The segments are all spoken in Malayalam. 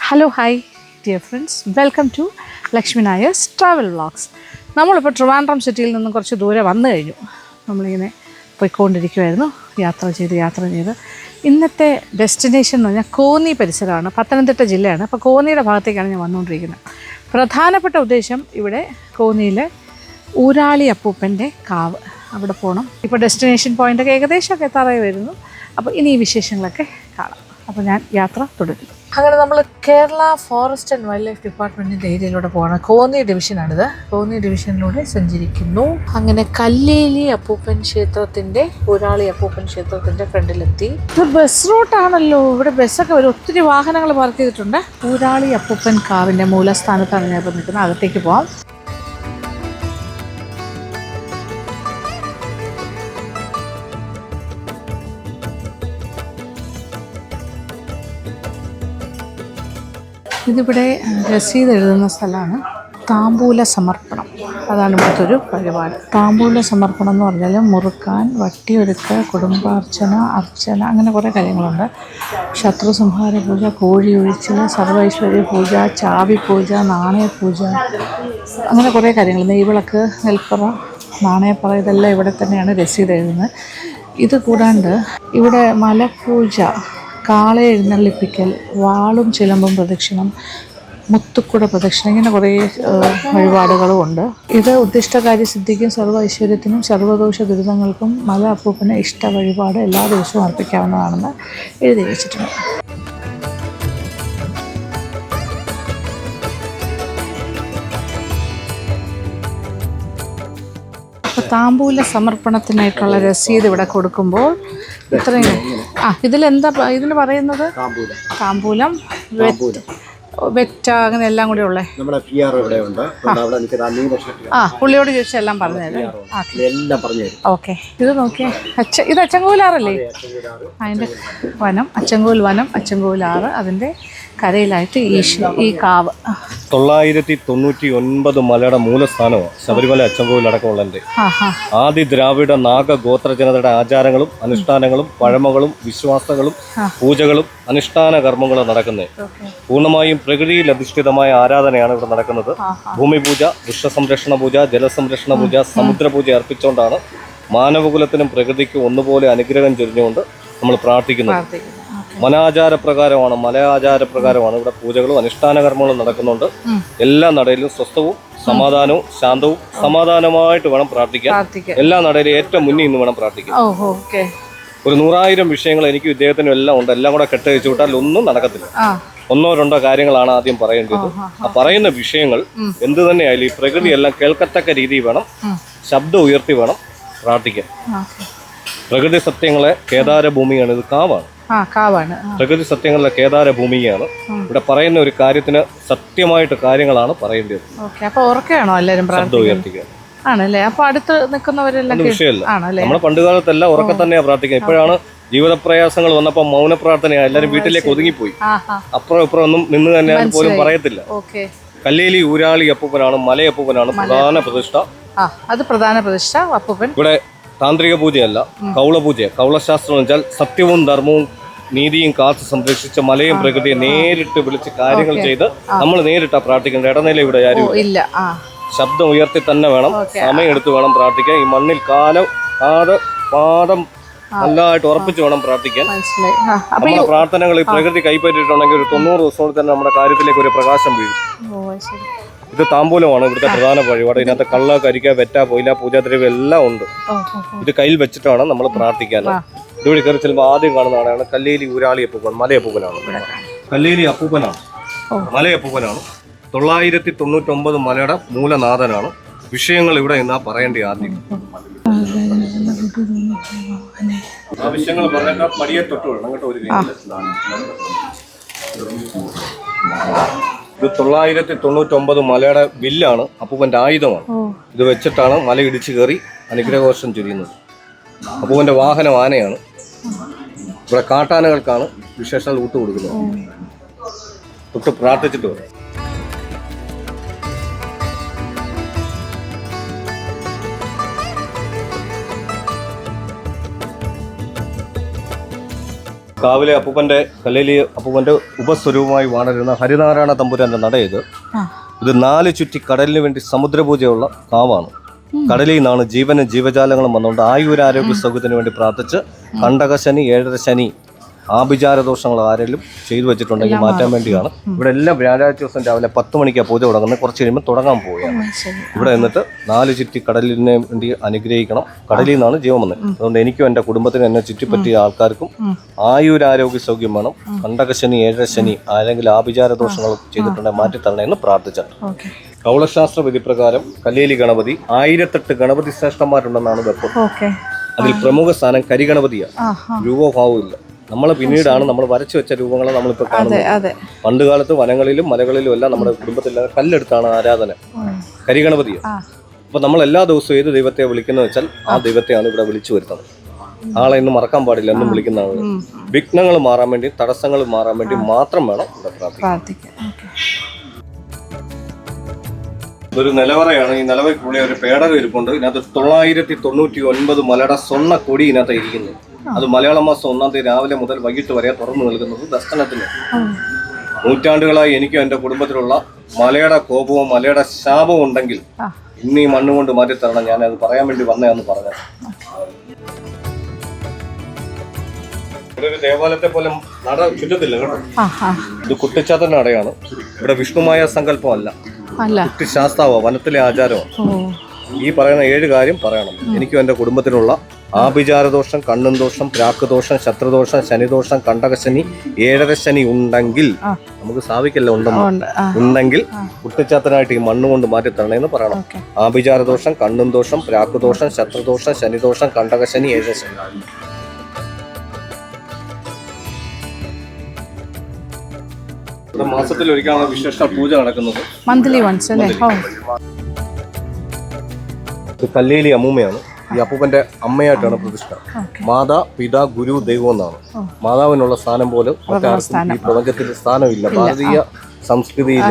Hello hi dear friends, welcome to Lakshmi Nair's travel vlogs. നമ്മളിപ്പോൾ ട്രിവാൻഡ്രം സിറ്റിയിൽ നിന്നും കുറച്ച് ദൂരെ വന്നു കഴിഞ്ഞു. നമ്മളിങ്ങനെ പോയിക്കൊണ്ടിരിക്കുമായിരുന്നു, യാത്ര ചെയ്ത് ഇന്നത്തെ ഡെസ്റ്റിനേഷൻ എന്ന് പറഞ്ഞാൽ കോന്നി പരിസരമാണ്. പത്തനംതിട്ട ജില്ലയാണ്. അപ്പോൾ കോന്നിയുടെ ഭാഗത്തേക്കാണ് ഞാൻ വന്നുകൊണ്ടിരിക്കുന്നത്. പ്രധാനപ്പെട്ട ഉദ്ദേശം ഇവിടെ കോന്നിയിലെ ഊരാളി അപ്പൂപ്പൻ്റെ കാവ്, അവിടെ പോകണം. ഇപ്പോൾ ഡെസ്റ്റിനേഷൻ പോയിൻ്റൊക്കെ ഏകദേശമൊക്കെ എത്താറായി വരുന്നു. അപ്പോൾ ഇനി ഈ വിശേഷങ്ങളൊക്കെ കാണാം. അപ്പോൾ ഞാൻ യാത്ര തുടരുന്നു. അങ്ങനെ നമ്മൾ Kerala forest and wild life ഡിപ്പാർട്ട്മെൻറ്റിൻ്റെ ഏരിയയിലൂടെ പോകണം. കോന്നി ഡിവിഷനാണിത്. കോന്നി ഡിവിഷനിലൂടെ സഞ്ചരിക്കുന്നു. അങ്ങനെ കല്ലേലി അപ്പൂപ്പൻ ക്ഷേത്രത്തിൻ്റെ, ഊരാളി അപ്പൂപ്പൻ ക്ഷേത്രത്തിൻ്റെ ഫ്രണ്ടിലെത്തി. ഇത് ബസ് റൂട്ടാണല്ലോ. ഇവിടെ ബസ്സൊക്കെ വരും. ഒത്തിരി വാഹനങ്ങൾ പാർക്ക് ചെയ്തിട്ടുണ്ട്. ഊരാളി അപ്പൂപ്പൻ കാവിൻ്റെ മൂലസ്ഥാനത്താണ് ഞാൻ ഇപ്പോൾ നിൽക്കുന്നത്. അകത്തേക്ക് പോകാം. ഇതിവിടെ രസീത് എഴുതുന്ന സ്ഥലമാണ്. താമ്പൂല സമർപ്പണം, അതാണ് ഇവിടുത്തെ ഒരു പരിപാടി. താമ്പൂല സമർപ്പണം എന്ന് പറഞ്ഞാൽ മുറുക്കാൻ, വട്ടിയൊരുക്കുക, കുടുംബാർച്ചന, അർച്ചന, അങ്ങനെ കുറേ കാര്യങ്ങളുണ്ട്. ശത്രു സംഹാര പൂജ, കോഴി ഒഴിച്ചിൽ, സർവൈശ്വര്യ പൂജ, ചാവി പൂജ, നാണയപൂജ, അങ്ങനെ കുറേ കാര്യങ്ങൾ. നെയ്വിളക്ക്, നെൽപ്പറ, നാണയപ്പറ, ഇതെല്ലാം ഇവിടെ തന്നെയാണ് രസീത് എഴുതുന്നത്. ഇത് കൂടാണ്ട് ഇവിടെ മലപൂജ, കാള എഴുന്നള്ളിപ്പിക്കൽ, വാളും ചിലമ്പും പ്രദക്ഷിണം, മുത്തുക്കുട പ്രദക്ഷിണം, ഇങ്ങനെ കുറേ വഴിപാടുകളും ഉണ്ട്. ഇത് ഉദ്ദിഷ്ടകാര്യ സിദ്ധിക്കും സർവ്വ ഐശ്വര്യത്തിനും സർവ്വദോഷ ദുരിതങ്ങൾക്കും മല അപ്പൂപ്പന് ഇഷ്ട വഴിപാട് എല്ലാ ദിവസവും അർപ്പിക്കാവുന്നതാണെന്ന് എഴുതി വെച്ചിട്ടുണ്ട്. അപ്പോൾ താമ്പൂല സമർപ്പണത്തിനായിട്ടുള്ള രസീത് ഇവിടെ കൊടുക്കുമ്പോൾ ഇത്രയും ഇതിലെന്താ ഇതിന് പറയുന്നത്? താമ്പൂലം, വെറ്റ, അങ്ങനെ എല്ലാം കൂടെ ഉള്ളേ. പുള്ളിയോട് ചോദിച്ചാൽ എല്ലാം പറഞ്ഞുതരും. ഓക്കെ. ഇത് നോക്കിയേ, ഇത് അച്ചൻകോവിലാറല്ലേ? അതിൻ്റെ വനം, അച്ചൻകോവിൽ വനം, അച്ചൻകോവിലാറ്, അതിൻ്റെ കരയിലായിട്ട് ഈ കാവ്. 999 മലയുടെ മൂലസ്ഥാനമാണ് ശബരിമല അച്ചൻകോവിൽ അടക്കമുള്ളതിൻ്റെ. ആദി ദ്രാവിഡ നാഗ ഗോത്ര ജനതയുടെ ആചാരങ്ങളും അനുഷ്ഠാനങ്ങളും പഴമകളും വിശ്വാസങ്ങളും പൂജകളും അനുഷ്ഠാന കർമ്മങ്ങളും നടക്കുന്നത്. പൂർണ്ണമായും പ്രകൃതിയിൽ അധിഷ്ഠിതമായ ആരാധനയാണ് ഇവിടെ നടക്കുന്നത്. ഭൂമി പൂജ, വൃക്ഷസംരക്ഷണ പൂജ, ജലസംരക്ഷണ പൂജ, സമുദ്രപൂജ അർപ്പിച്ചുകൊണ്ടാണ് മാനവകുലത്തിനും പ്രകൃതിക്കും ഒന്നുപോലെ അനുഗ്രഹം ചൊരിഞ്ഞുകൊണ്ട് നമ്മൾ പ്രാർത്ഥിക്കുന്നത്. മനാചാരപ്രകാരമാണ്, മലയാചാരപ്രകാരമാണ് ഇവിടെ പൂജകളും അനുഷ്ഠാന കർമ്മങ്ങളും നടക്കുന്നുണ്ട്. എല്ലാ നടയിലും സ്വസ്ഥവും സമാധാനവും ശാന്തവും സമാധാനമായിട്ട് വേണം പ്രാർത്ഥിക്കാൻ. എല്ലാ നടയിലും ഏറ്റവും മുന്നിൽ നിന്ന് വേണം പ്രാർത്ഥിക്കാൻ. ഒരു 100,000 വിഷയങ്ങൾ എനിക്കും ഇദ്ദേഹത്തിനും എല്ലാം ഉണ്ട്. എല്ലാം കൂടെ കെട്ടഴിച്ചു വിട്ടാൽ ഒന്നും നടക്കത്തില്ല. 1-2 കാര്യങ്ങളാണ് ആദ്യം പറയേണ്ടത്. ആ പറയുന്ന വിഷയങ്ങൾ എന്ത് തന്നെയായാലും ഈ പ്രകൃതി എല്ലാം കേൾക്കത്തക്ക രീതിയിൽ വേണം, ശബ്ദം ഉയർത്തി വേണം പ്രാർത്ഥിക്കാൻ. പ്രകൃതി സത്യങ്ങളെ കേദാര ഭൂമിയാണ്. ഇത് കാവാണ്. പ്രകൃതി സത്യങ്ങളുടെ കേദാര ഭൂമിയാണ്. ഇവിടെ പറയുന്ന ഒരു കാര്യത്തിന് സത്യമായിട്ട് കാര്യങ്ങളാണ് പറയേണ്ടത്. ശബ്ദം ഉയർത്തിക്കുക ആണല്ലേ? അപ്പൊ അടുത്ത് നിൽക്കുന്നവരെല്ലാം വിഷയമല്ല. നമ്മളെ പണ്ടുകാലത്തെല്ലാം ഉറക്കെ തന്നെയാ പ്രാർത്ഥിക്കുക. ഇപ്പോഴാണ് ജീവിതപ്രയാസങ്ങൾ വന്നപ്പോ മൗനപ്രാർത്ഥനയാ. എല്ലാരും വീട്ടിലേക്ക് ഒതുങ്ങിപ്പോയി. അപ്പുറം ഇപ്പുറം ഒന്നും നിന്ന് തന്നെ പോലും പറയത്തില്ല. കല്ലേലി ഊരാളി അപ്പൂപ്പനാണ്, മലയപ്പൂപ്പനാണ് പ്രധാന പ്രതിഷ്ഠ. അത് പ്രധാന പ്രതിഷ്ഠ അപ്പൂപ്പൻ. ഇവിടെ താന്ത്രിക പൂജയല്ല, കൗളപൂജ. കൗളശാസ്ത്രം എന്ന് വെച്ചാൽ സത്യവും ധർമ്മവും നീതിയും കാത്തു സംരക്ഷിച്ച മലയും പ്രകൃതിയെ നേരിട്ട് വിളിച്ച് കാര്യങ്ങൾ ചെയ്ത് നമ്മൾ നേരിട്ടാ പ്രാർത്ഥിക്കേണ്ട. ഇടനില ഇവിടെ ആരും ഇല്ല. ശബ്ദം ഉയർത്തി തന്നെ വേണം, സമയം എടുത്ത് വേണം പ്രാർത്ഥിക്കാൻ. ഈ മണ്ണിൽ പാദം നല്ലതായിട്ട് ഉറപ്പിച്ച് വേണം പ്രാർത്ഥിക്കാൻ. നമ്മുടെ പ്രാർത്ഥനകൾ ഈ പ്രകൃതി കൈപ്പറ്റിയിട്ടുണ്ടെങ്കിൽ ഒരു 90 ദിവസത്തോടെ തന്നെ നമ്മുടെ കാര്യത്തിലേക്ക് ഒരു പ്രകാശം വീഴും. ഇത് താമ്പൂലമാണ് ഇവിടുത്തെ പ്രധാന വഴിപാട്. ഇതിനകത്ത് കള്ള, കരിക്ക, വെറ്റ, പൊയില, പൂജാദ്രവ്യം എല്ലാം ഉണ്ട്. ഇത് കയ്യിൽ വെച്ചിട്ടാണ് നമ്മൾ പ്രാർത്ഥിക്കാൻ. ഇതുവഴി കയറി ചെല്ലുമ്പോൾ ആദ്യം കാണുന്നതാണ് കല്ലേലി ഊരാളി അപ്പൂപ്പൻ, മലയപ്പൂപ്പനാണ്. കല്ലേലി അപ്പൂപ്പനാണ്, മലയപ്പൂപ്പനാണ്. 999 മലയുടെ മൂലനാഥനാണ്. വിഷയങ്ങൾ ഇവിടെ നിന്നാ പറയേണ്ട ആദ്യം. ആവശ്യങ്ങൾ പറഞ്ഞാൽ പടിയെ തൊട്ട് വേണം കേട്ടോ. ഒരു ഇത് 999 മലയുടെ വില്ലാണ്, അപ്പൂപ്പന്റെ ആയുധമാണ്. ഇത് വെച്ചിട്ടാണ് മല ഇടിച്ചു കയറി അനുഗ്രഹവർഷം ചൊരിയുന്നത്. അപ്പൂപ്പന്റെ വാഹനം ആനയാണ്. ഇവിടെ കാട്ടാനകൾക്കാണ് വിശേഷങ്ങൾ കൊടുക്കുന്നത്. തൊട്ട് പ്രാർത്ഥിച്ചിട്ട് വരും. കാവിലെ അപ്പൂപ്പന്റെ കല്ലേലി അപ്പൂപ്പന്റെ ഉപസ്വരൂപമായി വാണിരുന്ന ഹരിനാരായണ തമ്പുരാന്റെ നട ഇത്. ഇത് 4 ചുറ്റി കടലിന് വേണ്ടി സമുദ്രപൂജയുള്ള കാവാണ്. കടലിൽ നിന്നാണ് ജീവനും ജീവജാലങ്ങളും വന്നുകൊണ്ട് ആയുരാരോഗ്യ സൗഖ്യത്തിന് വേണ്ടി പ്രാർത്ഥിച്ച് കണ്ടകശനി, 7.5 ശനി, ആഭിചാരദോഷങ്ങൾ ആരെങ്കിലും ചെയ്തു വെച്ചിട്ടുണ്ടെങ്കിൽ മാറ്റാൻ വേണ്ടിയാണ്. ഇവിടെ എല്ലാം വ്യാഴാഴ്ച ദിവസം രാവിലെ 10 മണിക്കാണ് പൂജ തുടങ്ങുന്നത്. കുറച്ച് കഴിയുമ്പോൾ തുടങ്ങാൻ പോവുകയാണ്. ഇവിടെ എന്നിട്ട് 4 ചുറ്റി കടലിനെ വേണ്ടി അനുഗ്രഹിക്കണം. കടലിൽ നിന്നാണ് ജീവൻ വന്നത്. അതുകൊണ്ട് എനിക്കും എൻ്റെ കുടുംബത്തിനും എന്നെ ചുറ്റിപ്പറ്റിയ ആൾക്കാർക്കും ആയുരാരോഗ്യ സൗഖ്യം വേണം. കണ്ടകശനി, 7.5 ശനി, ആരെങ്കിലും ആഭിചാരദോഷങ്ങൾ ചെയ്തിട്ടുണ്ടെങ്കിൽ മാറ്റി തരണമെന്ന് പ്രാർത്ഥിച്ചാണ്. കൗളശാസ്ത്ര വിധിപ്രകാരം കല്ലേലി ഗണപതി 1008 ഗണപതി ശ്രേഷ്ഠന്മാരുണ്ടെന്നാണ് വെപ്പ്. അതിൽ പ്രമുഖ സ്ഥാനം കരിഗണപതിയാണ്. രൂപഭാവവും ഇല്ല. നമ്മൾ പിന്നീടാണ് നമ്മൾ വരച്ചു വെച്ച രൂപങ്ങളെ നമ്മളിപ്പോൾ കാണുന്നത്. പണ്ട് കാലത്ത് വനങ്ങളിലും മലകളിലും എല്ലാം നമ്മുടെ കുടുംബത്തിലെ കല്ലെടുത്താണ് ആരാധന. കരിഗണപതിയാണ്. അപ്പൊ നമ്മൾ എല്ലാ ദിവസവും ഏത് ദൈവത്തെ വിളിക്കുന്ന വെച്ചാൽ ആ ദൈവത്തെയാണ് ഇവിടെ വിളിച്ചു വരുത്തുന്നത്. ആളെ ഇന്ന് മറക്കാൻ പാടില്ല, എന്നും വിളിക്കുന്ന ആളുകൾ. വിഘ്നങ്ങൾ മാറാൻ വേണ്ടി, തടസ്സങ്ങൾ മാറാൻ വേണ്ടി മാത്രം വേണം ഇവിടെ പ്രാർത്ഥിക്കാൻ. ഇതൊരു നിലവറയാണ്. ഈ നിലവറയ്ക്കുള്ളിൽ ഒരു പേടകം ഇരിപ്പുണ്ട്. ഇതിനകത്ത് 999 മലയുടെ സ്വർണ്ണ കൊടി ഇതിനകത്ത് ഇരിക്കുന്നത്. അത് മലയാള മാസം 1-ാം തീയതി രാവിലെ മുതൽ വൈകിട്ട് വരെ തുറന്നു നൽകുന്നത് ദർശനത്തിന്. നൂറ്റാണ്ടുകളായി എനിക്കും എൻ്റെ കുടുംബത്തിലുള്ള മലയുടെ കോപവും മലയുടെ ശാപവും ഉണ്ടെങ്കിൽ ഇന്ന് ഈ മണ്ണ് കൊണ്ട് മാറ്റി തരണം. ഞാൻ അത് പറയാൻ വേണ്ടി വന്നതാന്ന് പറഞ്ഞത്. ഇവിടെ ഒരു ദേവാലയത്തെ പോലെ നട ചുറ്റത്തില്ല കേട്ടോ. ഇത് കുട്ടിച്ചാത്തന്റെ നടയാണ്. ഇവിടെ വിഷ്ണുമായ സങ്കല്പമല്ല, കുട്ടിശാസ്താവോ, വനത്തിലെ ആചാരമോ. ഈ പറയുന്ന 7 കാര്യം പറയണം. എനിക്കും എൻ്റെ കുടുംബത്തിലുള്ള ആഭിചാരദോഷം, കണ്ണും ദോഷം, പ്രാക്ക് ദോഷം, ശത്രുദോഷം, ശനിദോഷം, കണ്ടകശനി, 7.5 ശനി ഉണ്ടെങ്കിൽ, നമുക്ക് സാധിക്കല്ല ഉണ്ടെങ്കിൽ കുട്ടിച്ചാത്തനായിട്ട് ഈ മണ്ണ് കൊണ്ട് മാറ്റി തരണമെന്ന് പറയണം. ആഭിചാരദോഷം, കണ്ണും ദോഷം, പ്രാക്ക് ദോഷം, ശത്രുദോഷം, ശനിദോഷം, കണ്ടകശനി, 7.5 ശനി. ഇവിടെ മാസത്തിൽ ഒരിക്കലാണ് വിശേഷ പൂജ നടക്കുന്നത്. മന്ത്ലി വൺസ് അല്ലേ? കല്ലേലി അമ്മൂമ്മയാണ്. ഈ അപ്പൂപ്പന്റെ അമ്മയായിട്ടാണ് പ്രതിഷ്ഠ. മാതാ, പിതാ, ഗുരു, ദൈവം എന്നാണ്. മാതാവിനുള്ള സ്ഥാനം പോലും മറ്റാർക്കും ഈ പ്രപഞ്ചത്തിൽ സ്ഥാനമില്ല. ഭാരതീയ സംസ്കൃതിയിൽ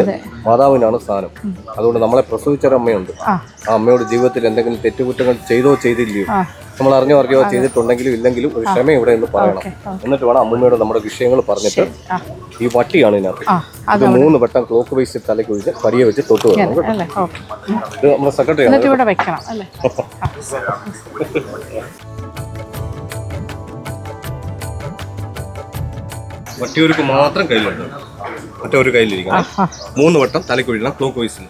മാതാവിനാണ് സ്ഥാനം. അതുകൊണ്ട് നമ്മളെ പ്രസവിച്ചൊരമ്മയുണ്ട്. ആ അമ്മയുടെ ജീവിതത്തിൽ എന്തെങ്കിലും തെറ്റുകുറ്റങ്ങൾ ചെയ്തോ ചെയ്തില്ലയോ, നമ്മൾ അറിഞ്ഞോ ചെയ്തിട്ടുണ്ടെങ്കിലും ഇല്ലെങ്കിലും ഒരു ക്ഷമ ഇവിടെ എന്ന് പറയണം. എന്നിട്ട് വേണം അമ്മൂമ്മയോട് നമ്മുടെ വിഷയങ്ങൾ പറഞ്ഞിട്ട്. ഈ വട്ടിയാണ് ഇതിനകത്ത്. ഇത് 3 വട്ടം ക്ലോക്ക് വൈസ് തലയ്ക്ക് ഒഴിച്ച് പടിയെ വെച്ച് തൊട്ട് വേണം. ഇത് നമ്മുടെ സെക്രട്ടറി ആണ്. വട്ടിയൊരുക്ക് മാത്രം കയ്യിലുണ്ട്, മറ്റൊരു കയ്യിലിരിക്കണം. 3 വട്ടം തലയ്ക്ക് ഒഴിക്കണം ക്ലോക്ക് വൈസിൽ.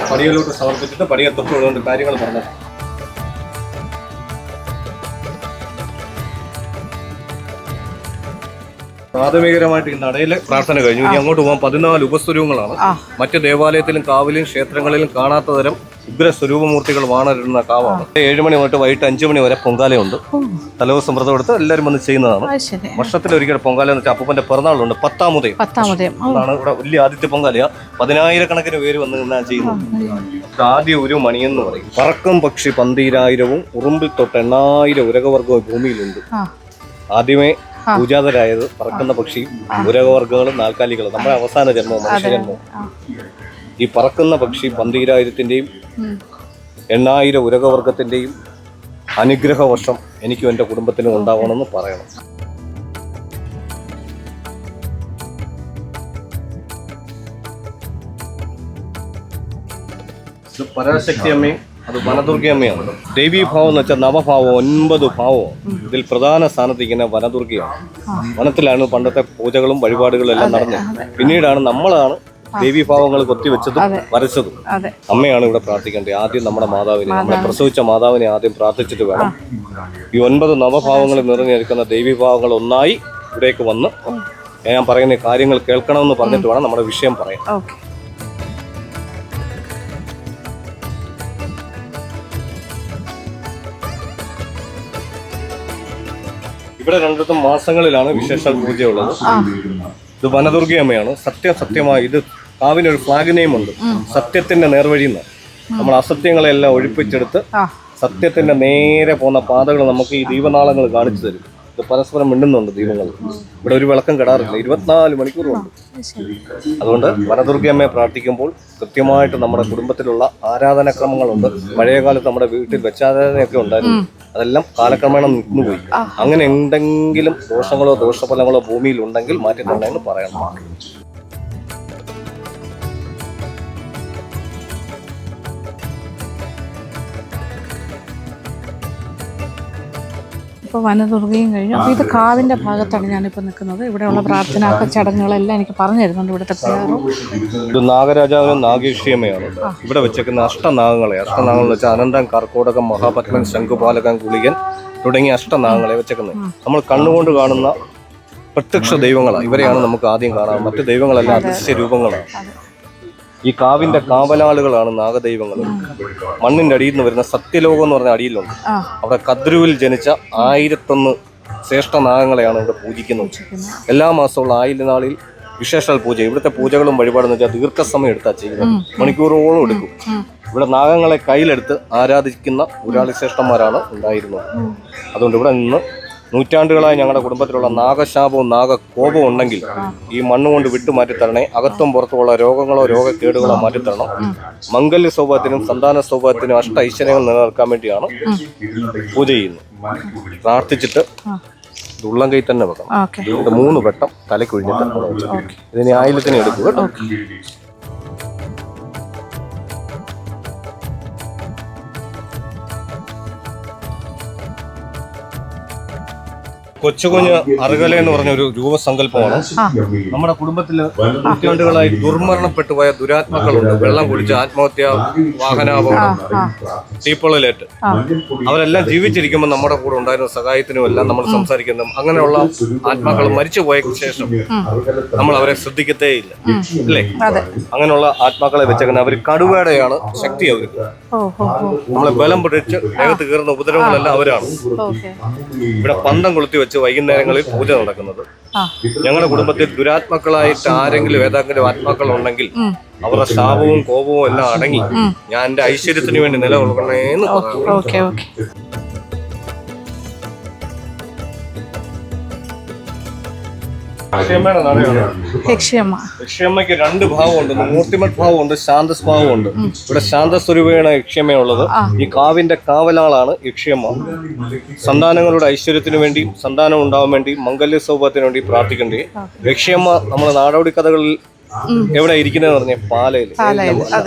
പടിയിലോട്ട് സമർപ്പിച്ചിട്ട് പടിയെ തൊട്ടുകൊണ്ട് കാര്യങ്ങൾ പറഞ്ഞു. പ്രാഥമികരമായിട്ട് ഈ നടയിലെ പ്രാർത്ഥന കഴിഞ്ഞു. ഇനി അങ്ങോട്ട് പോകാൻ 14 ഉപസ്വരൂപങ്ങളാണ്. മറ്റ് ദേവാലയത്തിലും കാവിലും ക്ഷേത്രങ്ങളിലും കാണാത്ത തരം ഉഗ്ര സ്വരൂപമൂർത്തികൾ വാണരുന്ന കാവാണ്. 7 മണി തൊട്ട് വൈകിട്ട് 5 മണി വരെ പൊങ്കാലയുണ്ട്. തലേദിവസം വ്രതം എടുത്ത് എല്ലാവരും വന്ന് ചെയ്യുന്നതാണ്. വർഷത്തിലൊരിക്കൽ പൊങ്കാല എന്ന് വെച്ചാൽ അപ്പൂപ്പന്റെ പിറന്നാളുണ്ട്. 10-ാം ഉദയം അതാണ് ഇവിടെ വലിയ ആദ്യത്തെ പൊങ്കാലയാ. 10,000-കണക്കിന് പേര് വന്ന് നിന്നാ ചെയ്യുന്നത്. ആദ്യ ഒരു മണിയെന്ന് പറയും. പറക്കും പക്ഷി 12,000-വും ഉറുമ്പിൽ തൊട്ട് 8,000 ഉരകവർഗവും ഭൂമിയിലുണ്ട്. ആദ്യമേ പൂജാതരായത് പറക്കുന്ന പക്ഷിയും ഉരകവർഗങ്ങളും നാൽക്കാലികളും. നമ്മുടെ അവസാന ജന്മവും മനുഷ്യജന്മവും. ഈ പറക്കുന്ന പക്ഷി 12,000-ന്റെയും 8,000 ഉരകവർഗത്തിന്റെയും അനുഗ്രഹ വർഷം എനിക്കും എൻ്റെ കുടുംബത്തിനും ഉണ്ടാവണമെന്ന് പറയണം. ഇത് പരാശക്തി അമ്മയും അത് വനദുർഗ അമ്മയാണ്. ദേവീഭാവം എന്ന് വെച്ചാൽ നവഭാവം, 9 ഭാവം. ഇതിൽ പ്രധാന സ്ഥാനത്തിരിക്കുന്ന വനദുർഗയാണ്. വനത്തിലാണ് പണ്ടത്തെ പൂജകളും വഴിപാടുകളും എല്ലാം നടന്നത്. പിന്നീടാണ് നമ്മളാണ് ദേവീഭാവങ്ങൾ കൊത്തിവെച്ചതും വരച്ചതും. അമ്മയാണ് ഇവിടെ പ്രാർത്ഥിക്കേണ്ടത്. ആദ്യം നമ്മുടെ മാതാവിനെ, നമ്മളെ പ്രസവിച്ച മാതാവിനെ ആദ്യം പ്രാർത്ഥിച്ചിട്ട് വേണം ഈ 9 നവഭാവങ്ങൾ നിറഞ്ഞിരിക്കുന്ന ദേവീഭാവങ്ങൾ ഒന്നായി ഇവിടേക്ക് വന്ന് ഞാൻ പറയുന്ന കാര്യങ്ങൾ കേൾക്കണമെന്ന് പറഞ്ഞിട്ട് വേണം നമ്മുടെ വിഷയം പറയാൻ. ഇവിടെ 2 മാസങ്ങളിലാണ് വിശേഷ പൂജയുള്ളത്. ഇത് വനദുർഗയമ്മയാണ്. സത്യമായി ഇത് കാവിനൊരു ഫ്ലാഗ് നെയിം ഉണ്ട്. സത്യത്തിന്റെ നേർവഴി എന്ന്. നമ്മൾ അസത്യങ്ങളെല്ലാം ഒഴിപ്പിച്ചെടുത്ത് സത്യത്തിന്റെ നേരെ പോകുന്ന പാതകൾ നമുക്ക് ഈ ദീപനാളങ്ങൾ കാണിച്ചു തരും. ഇത് പരസ്പരം മിണ്ടുന്നുണ്ട് ദീപങ്ങൾ. ഇവിടെ ഒരു വിളക്കം കെടാറില്ല, 24 മണിക്കൂറുണ്ട്. അതുകൊണ്ട് വനദുർഗയമ്മയെ പ്രാർത്ഥിക്കുമ്പോൾ കൃത്യമായിട്ട് നമ്മുടെ കുടുംബത്തിലുള്ള ആരാധനാക്രമങ്ങളുണ്ട്. പഴയ കാലത്ത് നമ്മുടെ വീട്ടിൽ വെച്ചാരാധനയൊക്കെ ഉണ്ടായിരുന്നു. അതെല്ലാം കാലക്രമേണ നിന്നുപോയി. അങ്ങനെ എന്തെങ്കിലും ദോഷങ്ങളോ ദോഷഫലങ്ങളോ ഭൂമിയിൽ ഉണ്ടെങ്കിൽ മാറ്റിത്തരണമെന്ന് പറയണം. ഇപ്പോൾ വനദുർഗയും കഴിഞ്ഞു. അപ്പോൾ ഇത് കാവിൻ്റെ ഭാഗത്താണ് ഞാനിപ്പോൾ നിൽക്കുന്നത്. ഇവിടെയുള്ള പ്രാർത്ഥനാ ചടങ്ങുകളെല്ലാം എനിക്ക് പറഞ്ഞു തരുന്നുണ്ട് ഇവിടുത്തെ പേരും. ഇത് നാഗരാജാവിനും നാഗേക്ഷിയമ്മയാണ് ഇവിടെ വെച്ചേക്കുന്ന അഷ്ടനാഗങ്ങളെ. അഷ്ടനാഗങ്ങൾ എന്ന് വെച്ചാൽ അനന്തൻ, കർക്കോടകം, മഹാപത്മൻ, ശംഖുപാലകൻ, കുളികൻ തുടങ്ങിയ അഷ്ടനാഗങ്ങളെ വെച്ചേക്കുന്നത്. നമ്മൾ കണ്ണുകൊണ്ട് കാണുന്ന പ്രത്യക്ഷ ദൈവങ്ങളാണ്. ഇവരെയാണ് നമുക്ക് ആദ്യം കാണാം. മറ്റു ദൈവങ്ങളെല്ലാം അദൃശ്യ രൂപങ്ങളാണ്. ഈ കാവിന്റെ കാവലാളുകളാണ് നാഗദൈവങ്ങൾ. മണ്ണിന്റെ അടിയിൽ നിന്ന് വരുന്ന സത്യലോകം എന്ന് പറഞ്ഞ അടിയിലുണ്ട്. അവിടെ കദ്രുവിൽ ജനിച്ച 1001 ശ്രേഷ്ഠ നാഗങ്ങളെയാണ് ഇവിടെ പൂജിക്കുന്നത്. എല്ലാ മാസമുള്ള 1000 നാളിൽ വിശേഷാൽ പൂജ. ഇവിടുത്തെ പൂജകളും വഴിപാടെന്ന് വെച്ചാൽ ദീർഘസമയം എടുത്താ ചെയ്യുന്നത്. മണിക്കൂറോളം എടുക്കും. ഇവിടെ നാഗങ്ങളെ കയ്യിലെടുത്ത് ആരാധിക്കുന്ന ഊരാളി ശ്രേഷ്ഠന്മാരാണ് ഉണ്ടായിരുന്നത്. അതുകൊണ്ട് ഇവിടെ നിന്ന് നൂറ്റാണ്ടുകളായി ഞങ്ങളുടെ കുടുംബത്തിലുള്ള നാഗശാപവും നാഗകോപവും ഉണ്ടെങ്കിൽ ഈ മണ്ണ് കൊണ്ട് വിട്ടുമാറ്റിത്തരണേ. അകത്തും പുറത്തുമുള്ള രോഗങ്ങളോ രോഗക്കേടുകളോ മാറ്റിത്തരണം. മംഗല്യ സൗഭാഗ്യത്തിനും സന്താന സൗഭാഗ്യത്തിനും അഷ്ട ഐശ്വര്യങ്ങൾ നിലനിർത്താൻ വേണ്ടിയാണ് പൂജ ചെയ്യുന്നത്. പ്രാർത്ഥിച്ചിട്ട് ഉള്ളം കൈ തന്നെ വെക്കണം. ഇത് 3 വട്ടം തലക്കൊഴിഞ്ഞിട്ട് ഇതിന് ആയില്യത്തിന് എടുക്കുക. കൊച്ചുകുഞ്ഞ് അറുകല എന്ന് പറഞ്ഞ ഒരു രൂപസങ്കല്പമാണ്. നമ്മുടെ കുടുംബത്തില് നൂറ്റാണ്ടുകളായി ദുർമരണപ്പെട്ടു പോയ ദുരാത്മാക്കളുണ്ട്. വെള്ളം കുടിച്ച് ആത്മഹത്യ, വാഹനാപകടം, തീപ്പൊള്ളലേറ്റ് അവരെല്ലാം ജീവിച്ചിരിക്കുമ്പോൾ നമ്മുടെ കൂടെ ഉണ്ടായിരുന്ന സഹായത്തിനും എല്ലാം നമ്മൾ സംസാരിക്കുന്നതും അങ്ങനെയുള്ള ആത്മാക്കൾ മരിച്ചു പോയ ശേഷം നമ്മൾ അവരെ ശ്രദ്ധിക്കത്തേ ഇല്ല അല്ലേ? അങ്ങനെയുള്ള ആത്മാക്കളെ വെച്ചേക്കുന്നത് അവർ കടുവയുടെയാണ് ശക്തി. അവർക്ക് നമ്മളെ ബലം പിടിച്ച് ദേഹത്ത് കയറുന്ന ഉപദ്രവങ്ങളെല്ലാം അവരാണ്. ഇവിടെ പന്തം കൊളുത്തി വെച്ച് വൈകുന്നേരങ്ങളിൽ പൂജ നടക്കുന്നത്. ഞങ്ങളുടെ കുടുംബത്തിൽ ദുരാത്മാക്കളായിട്ട് ആരെങ്കിലും ഏതെങ്കിലും ആത്മാക്കൾ ഉണ്ടെങ്കിൽ അവരുടെ ശാപവും കോപവും എല്ലാം അടങ്ങി ഞാൻ എന്റെ ഐശ്വര്യത്തിന് വേണ്ടി നിലകൊള്ളണേന്ന് പറഞ്ഞു. യക്ഷിയമ്മയ്ക്ക് 2 ഭാവമുണ്ട്. മൂർത്തിമത് ഭാവമുണ്ട്, ശാന്തസ് ഭാവമുണ്ട്. ഇവിടെ ശാന്തസ്വരൂപയാണ് യക്ഷിയമ്മയുള്ളത്. ഈ കാവിന്റെ കാവലാളാണ് യക്ഷിയമ്മ. സന്താനങ്ങളുടെ ഐശ്വര്യത്തിന് വേണ്ടി, സന്താനം ഉണ്ടാവാൻ വേണ്ടി, മംഗല്യ സൗഭാഗ്യത്തിന് വേണ്ടി പ്രാർത്ഥിക്കേണ്ടി യക്ഷിയമ്മ നമ്മുടെ നാടോടി കഥകളിൽ എവിടെ ഇരിക്കുന്നതെന്ന് പറഞ്ഞ പാലയിൽ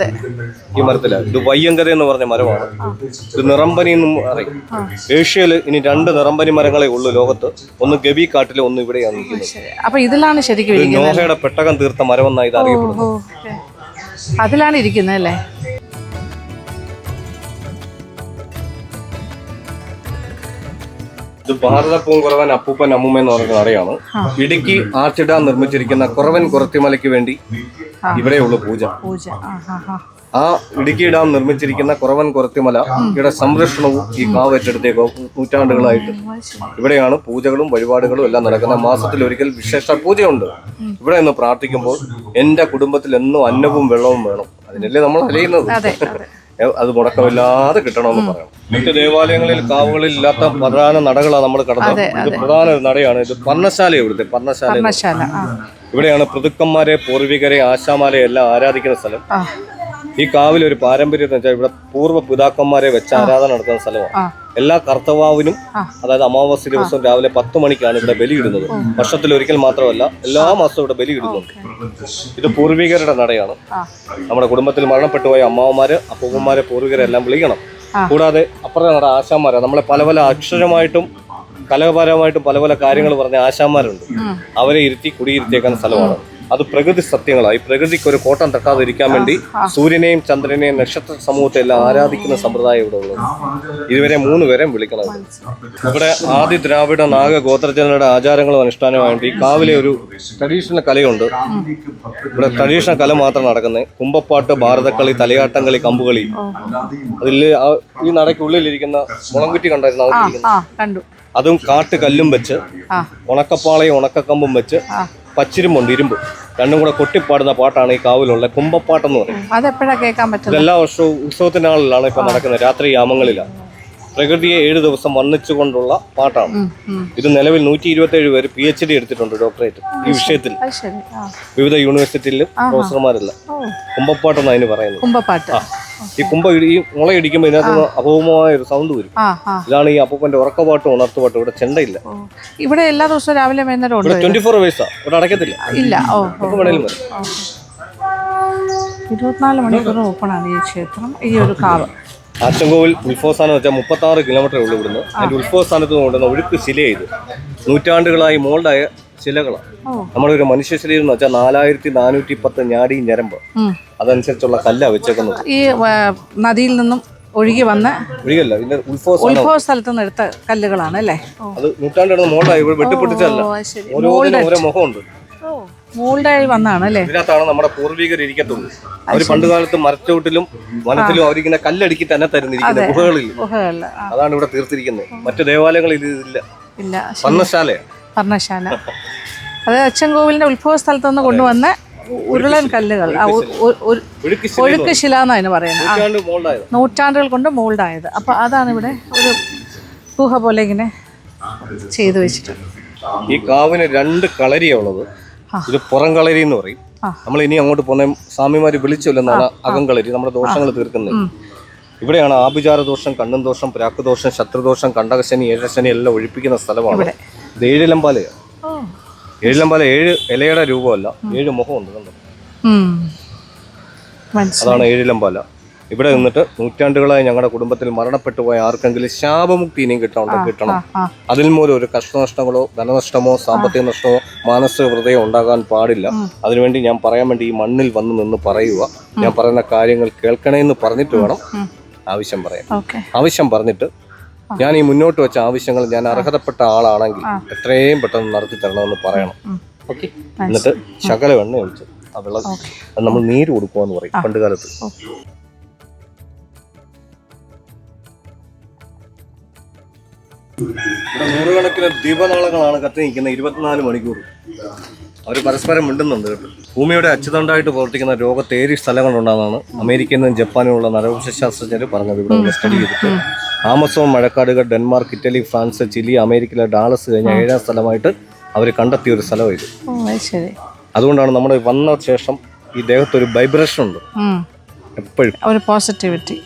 ഈ മരത്തില്. ഇത് വയ്യങ്കര എന്ന് പറഞ്ഞ മരമാണ്. ഇത് നിറമ്പനി എന്നും പറയും. ഏഷ്യയില് ഇനി 2 നിറമ്പനി മരങ്ങളെ ഉള്ളൂ ലോകത്ത്. ഒന്ന് ഗവി കാട്ടില്, ഒന്ന് ഇവിടെയാണ് നിൽക്കുന്നത്. നോഹയുടെ പെട്ടകം തീർത്ത മരമെന്നാണ് ഇത് അറിയപ്പെടുന്നത്. അതിലാണ് ഇരിക്കുന്നത് അല്ലേ? ഇത് ഭാരത പൂങ്കുറവൻ അപ്പൂപ്പൻ അമ്മൂമ്മ എന്ന് പറയുന്ന നടയാണ്. ഇടുക്കി ആർച്ചിഡ നിർമ്മിച്ചിരിക്കുന്ന കുറവൻ കുറത്തിമലയ്ക്ക് വേണ്ടി ഇവിടെയുള്ള പൂജ. ആ ഇടുക്കി ഡാം നിർമ്മിച്ചിരിക്കുന്ന കുറവൻ കുറത്തിമല ഇവിടെ സംരക്ഷണവും ഈ കാവ് ഏറ്റെടുത്തേക്കോ നൂറ്റാണ്ടുകളായിട്ട് ഇവിടെയാണ് പൂജകളും വഴിപാടുകളും എല്ലാം നടക്കുന്നത്. മാസത്തിൽ ഒരിക്കൽ വിശേഷ പൂജയുണ്ട്. ഇവിടെ നിന്ന് പ്രാർത്ഥിക്കുമ്പോൾ എന്റെ കുടുംബത്തിൽ എന്നും അന്നവും വെള്ളവും വേണം. അതിനല്ലേ നമ്മൾ അലയുന്നത്. അത് മുടക്കമില്ലാതെ കിട്ടണമെന്ന് പറയണം. മറ്റ് ദേവാലയങ്ങളിൽ കാവുകളിൽ ഇല്ലാത്ത പ്രധാന നടകളാണ് നമ്മൾ കടന്നത്. ഇത് പ്രധാന ഒരു നടയാണ്. ഇത് പർണശാല. ഇവിടുത്തെ പർണശാല ഇവിടെയാണ് പ്രതുക്കന്മാരെ, പൂർവികരെ, ആശാമാരെ എല്ലാം ആരാധിക്കുന്ന സ്ഥലം. ഈ കാവിൽ ഒരു പാരമ്പര്യം എന്ന് വെച്ചാൽ ഇവിടെ പൂർവ്വ പിതാക്കന്മാരെ വെച്ച് ആരാധന നടത്തുന്ന സ്ഥലമാണ്. എല്ലാ കർത്തവാവിനും, അതായത് അമാവാസി ദിവസം രാവിലെ 10 മണിക്കാണ് ഇവിടെ ബലിയിടുന്നത്. വർഷത്തിൽ ഒരിക്കൽ മാത്രമല്ല, എല്ലാ മാസവും ഇവിടെ ബലിയിടുന്നുണ്ട്. ഇത് പൂർവികരുടെ നടയാണ്. നമ്മുടെ കുടുംബത്തിൽ മരണപ്പെട്ടുപോയ അമ്മാവന്മാര്, അപ്പൂപ്പന്മാരെ, പൂർവികരെ എല്ലാം വിളിക്കണം. കൂടാതെ അപ്പുറത്തെ നട ആശാന്മാരാണ്. നമ്മളെ പല പല അക്ഷരമായിട്ടും കലാപരമായിട്ടും പല പല കാര്യങ്ങൾ പറഞ്ഞ ആശാന്മാരുണ്ട്. അവരെ ഇരുത്തി കുടിയിരുത്തിയേക്കുന്ന സ്ഥലമാണ്. അത് പ്രകൃതി സത്യങ്ങളാണ്. ഈ പ്രകൃതിക്ക് ഒരു കോട്ടം തട്ടാതിരിക്കാൻ വേണ്ടി സൂര്യനെയും ചന്ദ്രനെയും നക്ഷത്ര സമൂഹത്തെ എല്ലാം ആരാധിക്കുന്ന സമ്പ്രദായം ഇവിടെ ഉള്ളത്. ഇതുവരെ 3 പേരെയും വിളിക്കണം. ഇവിടെ ആദി ദ്രാവിഡ നാഗ ഗോത്രജനങ്ങളുടെ ആചാരങ്ങളും അനുഷ്ഠാനമായിട്ട് ഈ കാവിലെ ഒരു ട്രഡീഷണൽ കലയുണ്ട്. ഇവിടെ ട്രഡീഷണൽ കല മാത്രം നടക്കുന്നത്. കുമ്പപ്പാട്ട്, ഭാരതക്കളി, തലയാട്ടം കളി, കമ്പുകളി. അതിൽ ഈ നടയ്ക്കുള്ളിലിരിക്കുന്ന മുളംകുറ്റി കണ്ടായിരുന്നു. അതും കാട്ടുകല്ലും വെച്ച്, ഉണക്കപ്പാളയും ഉണക്കക്കമ്പും വെച്ച്, പച്ചിരുമ്പുണ്ട്, ഇരുമ്പ്, രണ്ടും കൂടെ കൊട്ടിപ്പാടുന്ന പാട്ടാണ് ഈ കാവിലുള്ള കുമ്പപ്പാട്ടെന്ന് പറയും. ഇതെല്ലാ വർഷവും ഉത്സവത്തിന്റെ നാളിലാണ് ഇപ്പൊ നടക്കുന്നത്. രാത്രി യാമങ്ങളിലാണ്. പ്രകൃതിയെ 7 ദിവസം വർണ്ണിച്ചുകൊണ്ടുള്ള പാട്ടാണ്. ഇത് നിലവിൽ 127 പേര് PhD എടുത്തിട്ടുണ്ട്, ഡോക്ടറേറ്റ് ഈ വിഷയത്തിൽ. വിവിധ യൂണിവേഴ്സിറ്റിയിലും പ്രൊഫസർമാരല്ല. കുമ്പപ്പാട്ടെന്ന് അതിന് പറയുന്നത്. ഈ ഈ മുളയിടിക്കുമ്പോൾ ഇതിനകത്ത് അപൂർവമായ ഒരു സൗണ്ട് വരും. ഇതാണ് ഈ അപ്പൂപ്പന്റെ ഉറക്കപ്പാട്ടും ഉണർത്തുപാട്ടും. ഇവിടെ ചെണ്ടയില്ല. ഇവിടെ എല്ലാ ദിവസവും രാവിലെ വൈകുന്നേരം ഉണ്ട്. 24 hours ഇവിടെ അടയ്ക്കത്തില്ല. ഇല്ല. എപ്പോൾ വേണേലും വരും. 24 മണിക്കൂർ ഓപ്പണാണ് ഈ ക്ഷേത്രം. ഈ ഒരു കാവ് അച്ചൻകോവിൽ ഉത്ഭവസ്ഥാനം വെച്ചാൽ 36 കിലോമീറ്റർ ഉള്ളു ഇവിടുന്ന്. അതിന്റെ ഉത്ഭവസ്ഥാനത്ത് കൊണ്ടുവന്ന ഒഴുക്ക് ശിലയത് നൂറ്റാണ്ടുകളായി മോൾഡായ ശിലകളാണ്. നമ്മുടെ ഒരു മനുഷ്യശരീരം എന്ന് വെച്ചാൽ 4410 ഞാടി ഞരമ്പ് അതനുസരിച്ചുള്ള കല്ല വെച്ചേക്കുന്നത്. ഈ നദിയിൽ നിന്നും ഒഴുകി വന്ന് ഒഴുകല്ല, ഇതിന്റെ ഉത്ഭവ സ്ഥലത്ത് നിന്ന് എടുത്ത കല്ലുകളാണ് അല്ലേ? അത് നൂറ്റാണ്ടുകൾ മോൾഡായി ഇവിടെ വെട്ടിപ്പൊട്ടിച്ചല്ല. ഓരോന്നിനും ഓരോ മുഖമുണ്ട്. മോൾഡായി വന്നാണ് അല്ലേ? ഇതിനകത്താണ് നമ്മുടെ പൂർവികർ ഇരിക്കത്തുള്ളൂ. അവർ പണ്ടുകാലത്ത് മരച്ചോട്ടിലും വനത്തിലും അവരിങ്ങനെ കല്ലടുക്കി തന്നെ തരുന്നിരിക്കുന്നത് ഗുഹകളിൽ. അതാണ് ഇവിടെ തീർത്തിരിക്കുന്നത്. മറ്റു ദേവാലയങ്ങളിൽ ഇതില്ല. പർണശാല. അത് അച്ചൻകോവിലിന്റെ ഉത്ഭവ സ്ഥലത്ത് നിന്ന് കൊണ്ടുവന്ന ഉരുളൻ കല്ലുകൾ, ഒഴുക്ക് ശില എന്നാണ് പറയുന്നത്. നൂറ്റാണ്ടുകൾ കൊണ്ട് മോൾഡായത്. അപ്പൊ അതാണ് ഇവിടെ ഒരു ഗുഹ പോലെ ഇങ്ങനെ ചെയ്തു വെച്ചിട്ടുണ്ട്. ഈ കാവിന് 2 കളരിയാണ് ഉള്ളത്. ഇത് പുറം കളരി എന്ന് പറയും. നമ്മൾ ഇനി അങ്ങോട്ട് പോകുന്ന സ്വാമിമാര് വിളിച്ചൊല്ലുന്നതാണ് അകംകളരി, നമ്മുടെ ദോഷങ്ങൾ തീർക്കുന്നത്. ഇവിടെയാണ് ആഭിചാര ദോഷം, കണ്ണും ദോഷം, പ്രാക്കുദോഷം, ശത്രുദോഷം, കണ്ടകശനി, ഏഴശനി എല്ലാം ഒഴിപ്പിക്കുന്ന സ്ഥലമാണ്. ഇത് 7 ഇലമ്പാലയാണ്. 7 ഇലമ്പാല 7 ഇലയുടെ രൂപമല്ല, 7 മുഖമുണ്ട്. കണ്ടോ? അതാണ് 7 ഇലമ്പാല. ഇവിടെ നിന്നിട്ട് നൂറ്റാണ്ടുകളായി ഞങ്ങളുടെ കുടുംബത്തിൽ മരണപ്പെട്ടു പോയ ആർക്കെങ്കിലും ശാപമുക്തി ഇനിയും കിട്ടണം. അതിൽ മൂലം ഒരു കഷ്ടനഷ്ടങ്ങളോ ധനനഷ്ടമോ സാമ്പത്തിക നഷ്ടമോ മാനസിക ഹൃദയം ഉണ്ടാകാൻ പാടില്ല. അതിനുവേണ്ടി ഞാൻ പറയാൻ വേണ്ടി ഈ മണ്ണിൽ വന്ന് നിന്ന് പറയുക. ഞാൻ പറയുന്ന കാര്യങ്ങൾ കേൾക്കണേന്ന് പറഞ്ഞിട്ട് വേണം ആവശ്യം പറയാൻ. ആവശ്യം പറഞ്ഞിട്ട് ഞാൻ ഈ മുന്നോട്ട് വെച്ച ആവശ്യങ്ങൾ ഞാൻ അർഹതപ്പെട്ട ആളാണെങ്കിൽ എത്രയും പെട്ടെന്ന് നടത്തി തരണമെന്ന് പറയണം. ഓക്കെ? എന്നിട്ട് ശകല എണ്ണ ഒഴിച്ച് ആ വെള്ളം അത് നമ്മൾ നീര് കൊടുക്കുവാന്ന് പറയും പണ്ട് കാലത്ത്. ഇവിടെ നൂറുകണക്കിന് ദീപനാളങ്ങളാണ് കത്തി നിൽക്കുന്നത് 24 മണിക്കൂർ. അവർ പരസ്പരം മിണ്ടുന്നുണ്ട് കേട്ടോ. ഭൂമിയുടെ അച്ചുതണ്ടായിട്ട് പ്രവർത്തിക്കുന്ന രോഗത്ത് 7 സ്ഥലങ്ങളുണ്ടെന്നാണ് അമേരിക്കയിൽ നിന്നും ജപ്പാനിലുള്ള നരവംശാസ്ത്രജ്ഞർ പറഞ്ഞത്. ഇവിടെ സ്റ്റഡി ചെയ്തിട്ട് ആമസോൺ മഴക്കാടുകൾ, ഡെൻമാർക്ക്, ഇറ്റലി, ഫ്രാൻസ്, ചിലി, അമേരിക്കയിലെ ഡാളസ് കഴിഞ്ഞ 7ാം സ്ഥലമായിട്ട് അവർ കണ്ടെത്തിയ ഒരു സ്ഥലമായത്. അതുകൊണ്ടാണ് നമ്മൾ വന്ന ശേഷം ഈ ദേഹത്തൊരു വൈബ്രേഷൻ ഉണ്ട് എപ്പോഴും, ഒരു പോസിറ്റിവിറ്റി.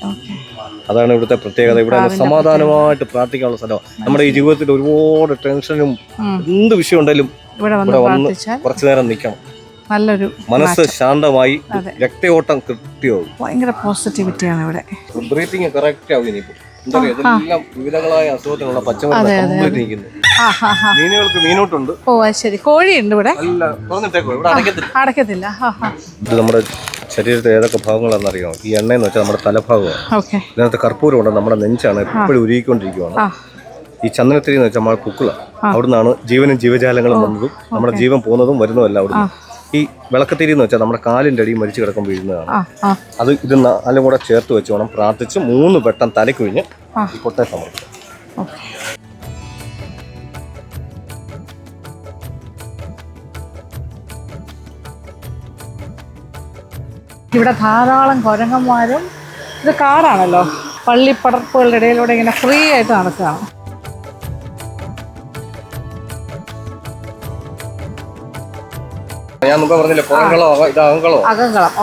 അതാണ് ഇവിടുത്തെ പ്രത്യേകത. ഇവിടെ സമാധാനമായിട്ട് പ്രാർത്ഥിക്കാനുള്ള സ്ഥലമാണ്. നമ്മുടെ ഈ ജീവിതത്തിൽ ഒരുപാട് ടെൻഷനും എന്ത് വിഷയം ഉണ്ടെങ്കിലും ഇവിടെ വന്ന് കുറച്ചു നേരം നിൽക്കണം. നല്ലൊരു മനസ്സ് ശാന്തമായി രക്തയോട്ടം കൃത്യമാവും. ഭയങ്കര പോസിറ്റിവിറ്റിയാണ് ഇവിടെ. ബ്രീത്തിങ് കറക്റ്റ് ആവും. ഇനിയിപ്പോൾ എന്താ പറയുക, ഇതെല്ലാം വിവിധങ്ങളായ അസുഖത്തിനുള്ള പച്ചമരുന്ന് കംപ്ലീറ്റ് നിൽക്കുന്നു. മീനുകൾക്ക് മീനോട്ടുണ്ട്. ഓ ശരി. കോഴിയുണ്ട് ഇവിടെ. ഇവിടെ അടയ്ക്കത്തില്ല. ഇത് നമ്മുടെ ശരീരത്തിൽ ഏതൊക്കെ ഭാഗങ്ങളാണെന്നറിയാമോ? ഈ എണ്ണയെന്ന് വെച്ചാൽ നമ്മുടെ തലഭാഗമാണ്. ഇതിനകത്ത് കർപ്പൂരമുണ്ട്. നമ്മുടെ നെഞ്ചാണ് എപ്പോഴും ഉരുകിക്കൊണ്ടിരിക്കുകയാണ്. ഈ ചന്ദനത്തിരി എന്ന് വെച്ചാൽ നമ്മൾ കുക്കിള. അവിടുന്നാണ് ജീവനും ജീവജാലങ്ങളും വന്നതും നമ്മുടെ ജീവൻ പോകുന്നതും വരുന്നതും അവിടുന്ന്. ഈ വിളക്കത്തിരി എന്ന് വെച്ചാൽ നമ്മുടെ കാലിൻ്റെ അടിയിൽ മരിച്ചു കിടക്കുമ്പോൾ വീഴുന്നതാണ്. അത് ഇത് നാലും കൂടെ ചേർത്ത് വെച്ച് വേണം പ്രാർത്ഥിച്ച് 3 വട്ടം തലക്കൊഴിഞ്ഞ് ഈ കൊട്ടയെ സമർപ്പിക്കും. ഇവിടെ ധാരാളം കുരങ്ങന്മാരും. ഇത് കാടാണല്ലോ, പള്ളിപ്പടർപ്പുകളുടെ ഇടയിലൂടെ ഇങ്ങനെ ഫ്രീ ആയിട്ട് നടക്കുകയാണ്. ഞാൻ മുമ്പ് പറഞ്ഞില്ലേ പുറംകളോ ഇത് അകങ്കളോ.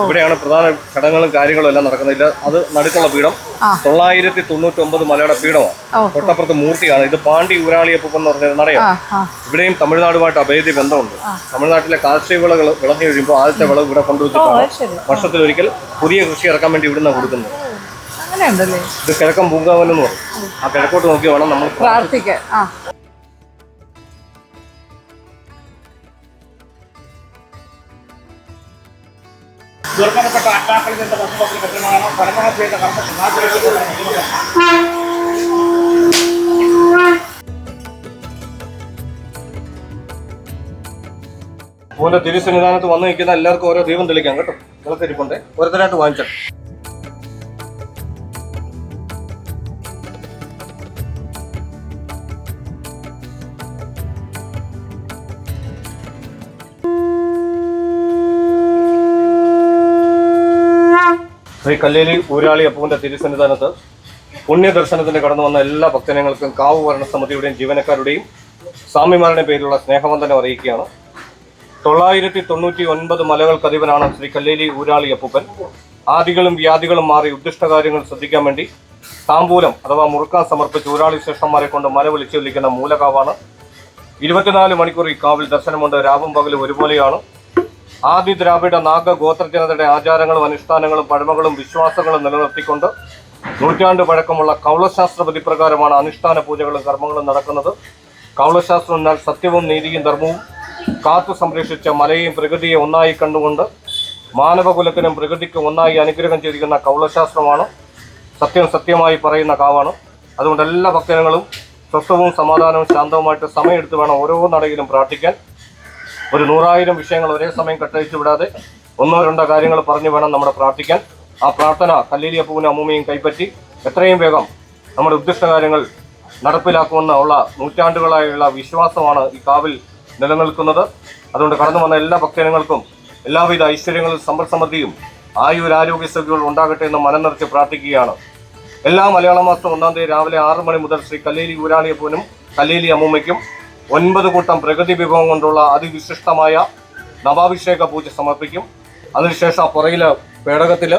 ഇവിടെയാണ് പ്രധാന ഘടകങ്ങളും കാര്യങ്ങളും എല്ലാം നടക്കുന്നത്. അത് നടുക്കുള്ള പീഠം 999 മലയുടെ പീഠമാണ്. തൊട്ടപ്പുറത്ത് മൂർത്തിയാണ്. ഇത് പാണ്ടി ഊരാളിയപ്പം എന്ന് പറഞ്ഞ നടയാണ്. ഇവിടെയും തമിഴ്നാടുമായിട്ട് അഭേദ്യ ബന്ധമുണ്ട്. തമിഴ്നാട്ടിലെ കാർഷിക വിളകൾ വിളഞ്ഞു കഴിയുമ്പോൾ ആദ്യത്തെ വിളവ് ഇവിടെ കൊണ്ടുവച്ചിട്ടാണ് വർഷത്തിലൊരിക്കൽ പുതിയ കൃഷി ഇറക്കാൻ വേണ്ടി ഇവിടുന്ന് കൊടുക്കുന്നത്. ഇത് കിഴക്കൻ പൂങ്കാവൻ എന്ന് പറയും. ആ കിഴക്കോട്ട് നോക്കി വേണം നമ്മൾ പ്രാർത്ഥിക്കാൻ. ദുർബലപ്പെട്ട ആത്മാക്കളിൽ നിന്ന് ഭക്ഷണത്തിന് കൃത്യമാണ് പരമണം ചെയ്ത പൂവിന്റെ തിരുസന്നിധാനത്ത് വന്നു നിൽക്കുന്ന എല്ലാവർക്കും ഓരോ ദീപം തെളിക്കാം കേട്ടോ. വിളക്കരിപ്പുണ്ട്, ഓരോരുത്തരായിട്ട് വാങ്ങിച്ചു. ശ്രീ കല്ലേലി ഊരാളി അപ്പുവിന്റെ തിരുസന്നിധാനത്ത് പുണ്യദർശനത്തിന് കടന്നു വന്ന എല്ലാ ഭക്തജനങ്ങൾക്കും കാവ് ഭരണസമിതിയുടെയും ജീവനക്കാരുടെയും സ്വാമിമാരുടെയും പേരിലുള്ള സ്നേഹവന്ദനം അറിയിക്കുകയാണ്. 999 മലകൾക്കധിപനാണ് ശ്രീ കല്ലേലി ഊരാളി അപ്പൂപ്പൻ. ആദികളും വ്യാധികളും മാറി ഉദ്ദിഷ്ട കാര്യങ്ങൾ ശ്രദ്ധിക്കാൻ വേണ്ടി താമ്പൂലം അഥവാ മുറുക്കാൻ സമർപ്പിച്ച് ഊരാളി ശ്രേഷ്ഠന്മാരെ കൊണ്ട് മല വിളിച്ചു വിളിക്കുന്ന മൂലകാവാണ്. 24 മണിക്കൂർ ഈ കാവിൽ ദർശനമുണ്ട്. രാവും പകലും ഒരുപോലെയാണ്. ആദി ദ്രാവിഡ നാഗ ഗോത്ര ജനതയുടെ ആചാരങ്ങളും അനുഷ്ഠാനങ്ങളും പഴമകളും വിശ്വാസങ്ങളും നിലനിർത്തിക്കൊണ്ട് നൂറ്റാണ്ട് പഴക്കമുള്ള കൗളശാസ്ത്ര വിധിപ്രകാരമാണ് അനുഷ്ഠാന പൂജകളും കർമ്മങ്ങളും നടക്കുന്നത്. കൗളശാസ്ത്രം എന്നാൽ സത്യവും നീതിയും ധർമ്മവും കാത്തു സംരക്ഷിച്ച മലയെയും പ്രകൃതിയെ ഒന്നായി കണ്ടുകൊണ്ട് മാനവകുലത്തിനും പ്രകൃതിക്കും ഒന്നായി അനുഗ്രഹം ചെയ്തിരിക്കുന്ന കൗളശാസ്ത്രമാണ്. സത്യം സത്യമായി പറയുന്ന കാവാണ്. അതുകൊണ്ട് എല്ലാ ഭക്തജനങ്ങളും സ്വസ്ഥവും സമാധാനവും ശാന്തവുമായിട്ട് സമയമെടുത്ത് വേണം ഓരോ നടയിലും പ്രാർത്ഥിക്കാൻ. ഒരു 100,000 വിഷയങ്ങൾ ഒരേ സമയം കെട്ടഴിച്ചു വിടാതെ 1-2 കാര്യങ്ങൾ പറഞ്ഞു വേണം നമ്മുടെ പ്രാർത്ഥിക്കാൻ. ആ പ്രാർത്ഥന കല്ലേലി അപ്പൂവിനും അമ്മൂമ്മയും കൈപ്പറ്റി എത്രയും വേഗം നമ്മുടെ ഉദ്ദിഷ്ട കാര്യങ്ങൾ നടപ്പിലാക്കുമെന്ന ഉള്ള നൂറ്റാണ്ടുകളായുള്ള വിശ്വാസമാണ് ഈ കാവിൽ നിലനിൽക്കുന്നത്. അതുകൊണ്ട് കടന്നു വന്ന എല്ലാ ഭക്തജനങ്ങൾക്കും എല്ലാവിധ ഐശ്വര്യങ്ങളും സമ്പൽ സമൃദ്ധിയും ആയുരാരോഗ്യ സൗഖ്യങ്ങളും ഉണ്ടാകട്ടെ എന്ന് മനം നിറച്ച് പ്രാർത്ഥിക്കുകയാണ്. എല്ലാ മലയാള മാസം 1-ാം തീയതി രാവിലെ 6 മണി മുതൽ ശ്രീ കല്ലേലി ഊരാളിയപ്പൂനും കല്ലേലി അമ്മൂമ്മയ്ക്കും 9 കൂട്ടം പ്രകൃതി വിഭവം കൊണ്ടുള്ള അതിവിശിഷ്ടമായ നവാഭിഷേക പൂജ സമർപ്പിക്കും. അതിനുശേഷം പുറകിലെ പേടകത്തിൽ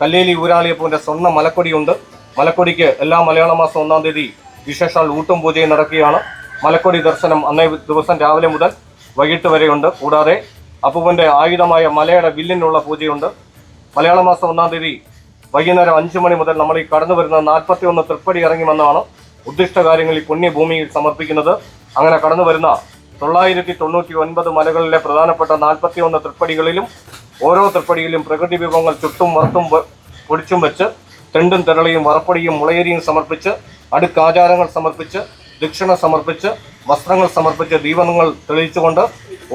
കല്ലേലി ഊരാളിയപ്പൂവിൻ്റെ സ്വർണ്ണ മലക്കൊടിയുണ്ട്. മലക്കൊടിക്ക് എല്ലാ മലയാള മാസം 1-ാം തീയതി വിശേഷാൽ ഊട്ടും പൂജയും നടക്കുകയാണ്. മലക്കൊടി ദർശനം അന്നേ ദിവസം രാവിലെ മുതൽ വൈകിട്ട് വരെയുണ്ട്. കൂടാതെ അപ്പൂവൻ്റെ ആയുധമായ മലയുടെ വില്ലിനുള്ള പൂജയുണ്ട്. മലയാള മാസം 1-ാം തീയതി വൈകുന്നേരം 5 മണി മുതൽ നമ്മൾ ഈ കടന്നു വരുന്ന 41 തൃപ്പടി ഇറങ്ങി വന്നാണ് ഉദ്ദിഷ്ട കാര്യങ്ങൾ ഈ പുണ്യഭൂമിയിൽ സമർപ്പിക്കുന്നത്. അങ്ങനെ കടന്നു വരുന്ന 999 മലകളിലെ പ്രധാനപ്പെട്ട 41 തൃപ്പടികളിലും ഓരോ തൃപ്പടിയിലും പ്രകൃതി വിഭവങ്ങൾ ചുട്ടും വറുത്തും പൊടിച്ചും വെച്ച് തെണ്ടും തെരളിയും വറപ്പൊടിയും മുളയരിയും സമർപ്പിച്ച് അടുക്കാചാരങ്ങൾ സമർപ്പിച്ച് ദക്ഷിണ സമർപ്പിച്ച് വസ്ത്രങ്ങൾ സമർപ്പിച്ച് ദീപങ്ങൾ തെളിയിച്ചുകൊണ്ട്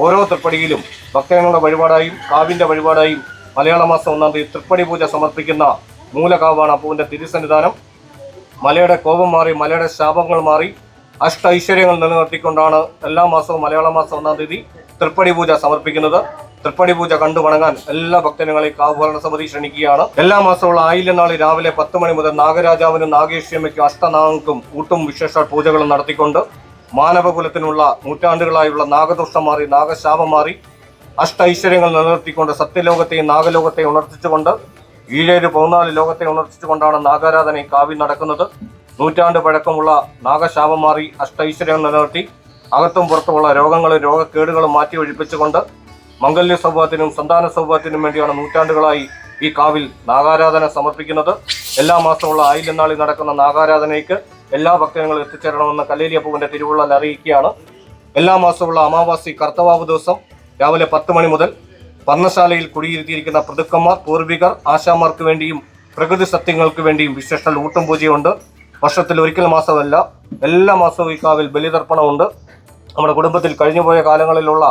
ഓരോ തൃപ്പടിയിലും ഭക്തജനങ്ങളുടെ വഴിപാടായും കാവിൻ്റെ വഴിപാടായും മലയാള മാസം 1-ാം തീയതി തൃപ്പടി പൂജ സമർപ്പിക്കുന്ന മൂലകാവാണ് അപ്പൂവിൻ്റെ തിരുസന്നിധാനം. മലയുടെ കോപം മാറി മലയുടെ ശാപങ്ങൾ മാറി അഷ്ട ഐശ്വര്യങ്ങൾ നിലനിർത്തിക്കൊണ്ടാണ് എല്ലാ മാസവും മലയാള മാസം 1-ാം തീയതി തൃപ്പടി പൂജ സമർപ്പിക്കുന്നത്. തൃപ്പടി പൂജ കണ്ടു വണങ്ങാൻ എല്ലാ ഭക്തജനങ്ങളെയും കാവ് ഭരണസമിതി ക്ഷണിക്കുകയാണ്. എല്ലാ മാസമുള്ള ആയില്യനാളിൽ രാവിലെ 10 മണി മുതൽ നാഗരാജാവിനും നാഗേശ്വരമ്മയ്ക്കും അഷ്ടനാഗങ്ങൾക്കും ഊട്ടും വിശേഷ പൂജകളും നടത്തിക്കൊണ്ട് മാനവകുലത്തിനുള്ള നൂറ്റാണ്ടുകളായുള്ള നാഗദോഷം മാറി നാഗശാപം മാറി അഷ്ട ഐശ്വര്യങ്ങൾ നിലനിർത്തിക്കൊണ്ട് സത്യലോകത്തെയും നാഗലോകത്തെയും ഉണർത്തിച്ചുകൊണ്ട് 14 ലോകത്തെ ഉണർത്തിച്ചുകൊണ്ടാണ് നാഗാരാധന കാവിൽ നടക്കുന്നത്. നൂറ്റാണ്ട് പഴക്കമുള്ള നാഗശാപം മാറി അഷ്ടൈശ്വര്യങ്ങൾ നിലനിർത്തി അകത്തും പുറത്തുമുള്ള രോഗങ്ങളും രോഗക്കേടുകളും മാറ്റി ഒഴിപ്പിച്ചുകൊണ്ട് മംഗല്യ സൗഭാഗ്യത്തിനും സന്താന സൗഭാഗ്യത്തിനും വേണ്ടിയാണ് നൂറ്റാണ്ടുകളായി ഈ കാവിൽ നാഗാരാധന സമർപ്പിക്കുന്നത്. എല്ലാ മാസമുള്ള ആയില്യനാളിൽ നടക്കുന്ന നാഗാരാധനയ്ക്ക് എല്ലാ ഭക്തജനങ്ങളും എത്തിച്ചേരണമെന്ന് കല്ലേലി അപ്പൂവിൻ്റെ തിരുവുള്ളൽ അറിയിക്കുകയാണ്. എല്ലാ മാസമുള്ള അമാവാസി കർത്തവാവ് ദിവസം രാവിലെ 10 മണി മുതൽ പർണശാലയിൽ കുടിയിരുത്തിയിരിക്കുന്ന പ്രതുക്കന്മാർ പൂർവികർ ആശാമാർക്ക് വേണ്ടിയും പ്രകൃതി സത്യങ്ങൾക്ക് വേണ്ടിയും വിശേഷ ഊട്ടും പൂജയുണ്ട്. വർഷത്തിൽ ഒരിക്കൽ മാസമല്ല, എല്ലാ മാസവും ഈ കാവിൽ ബലിതർപ്പണമുണ്ട്. നമ്മുടെ കുടുംബത്തിൽ കഴിഞ്ഞുപോയ കാലങ്ങളിലുള്ള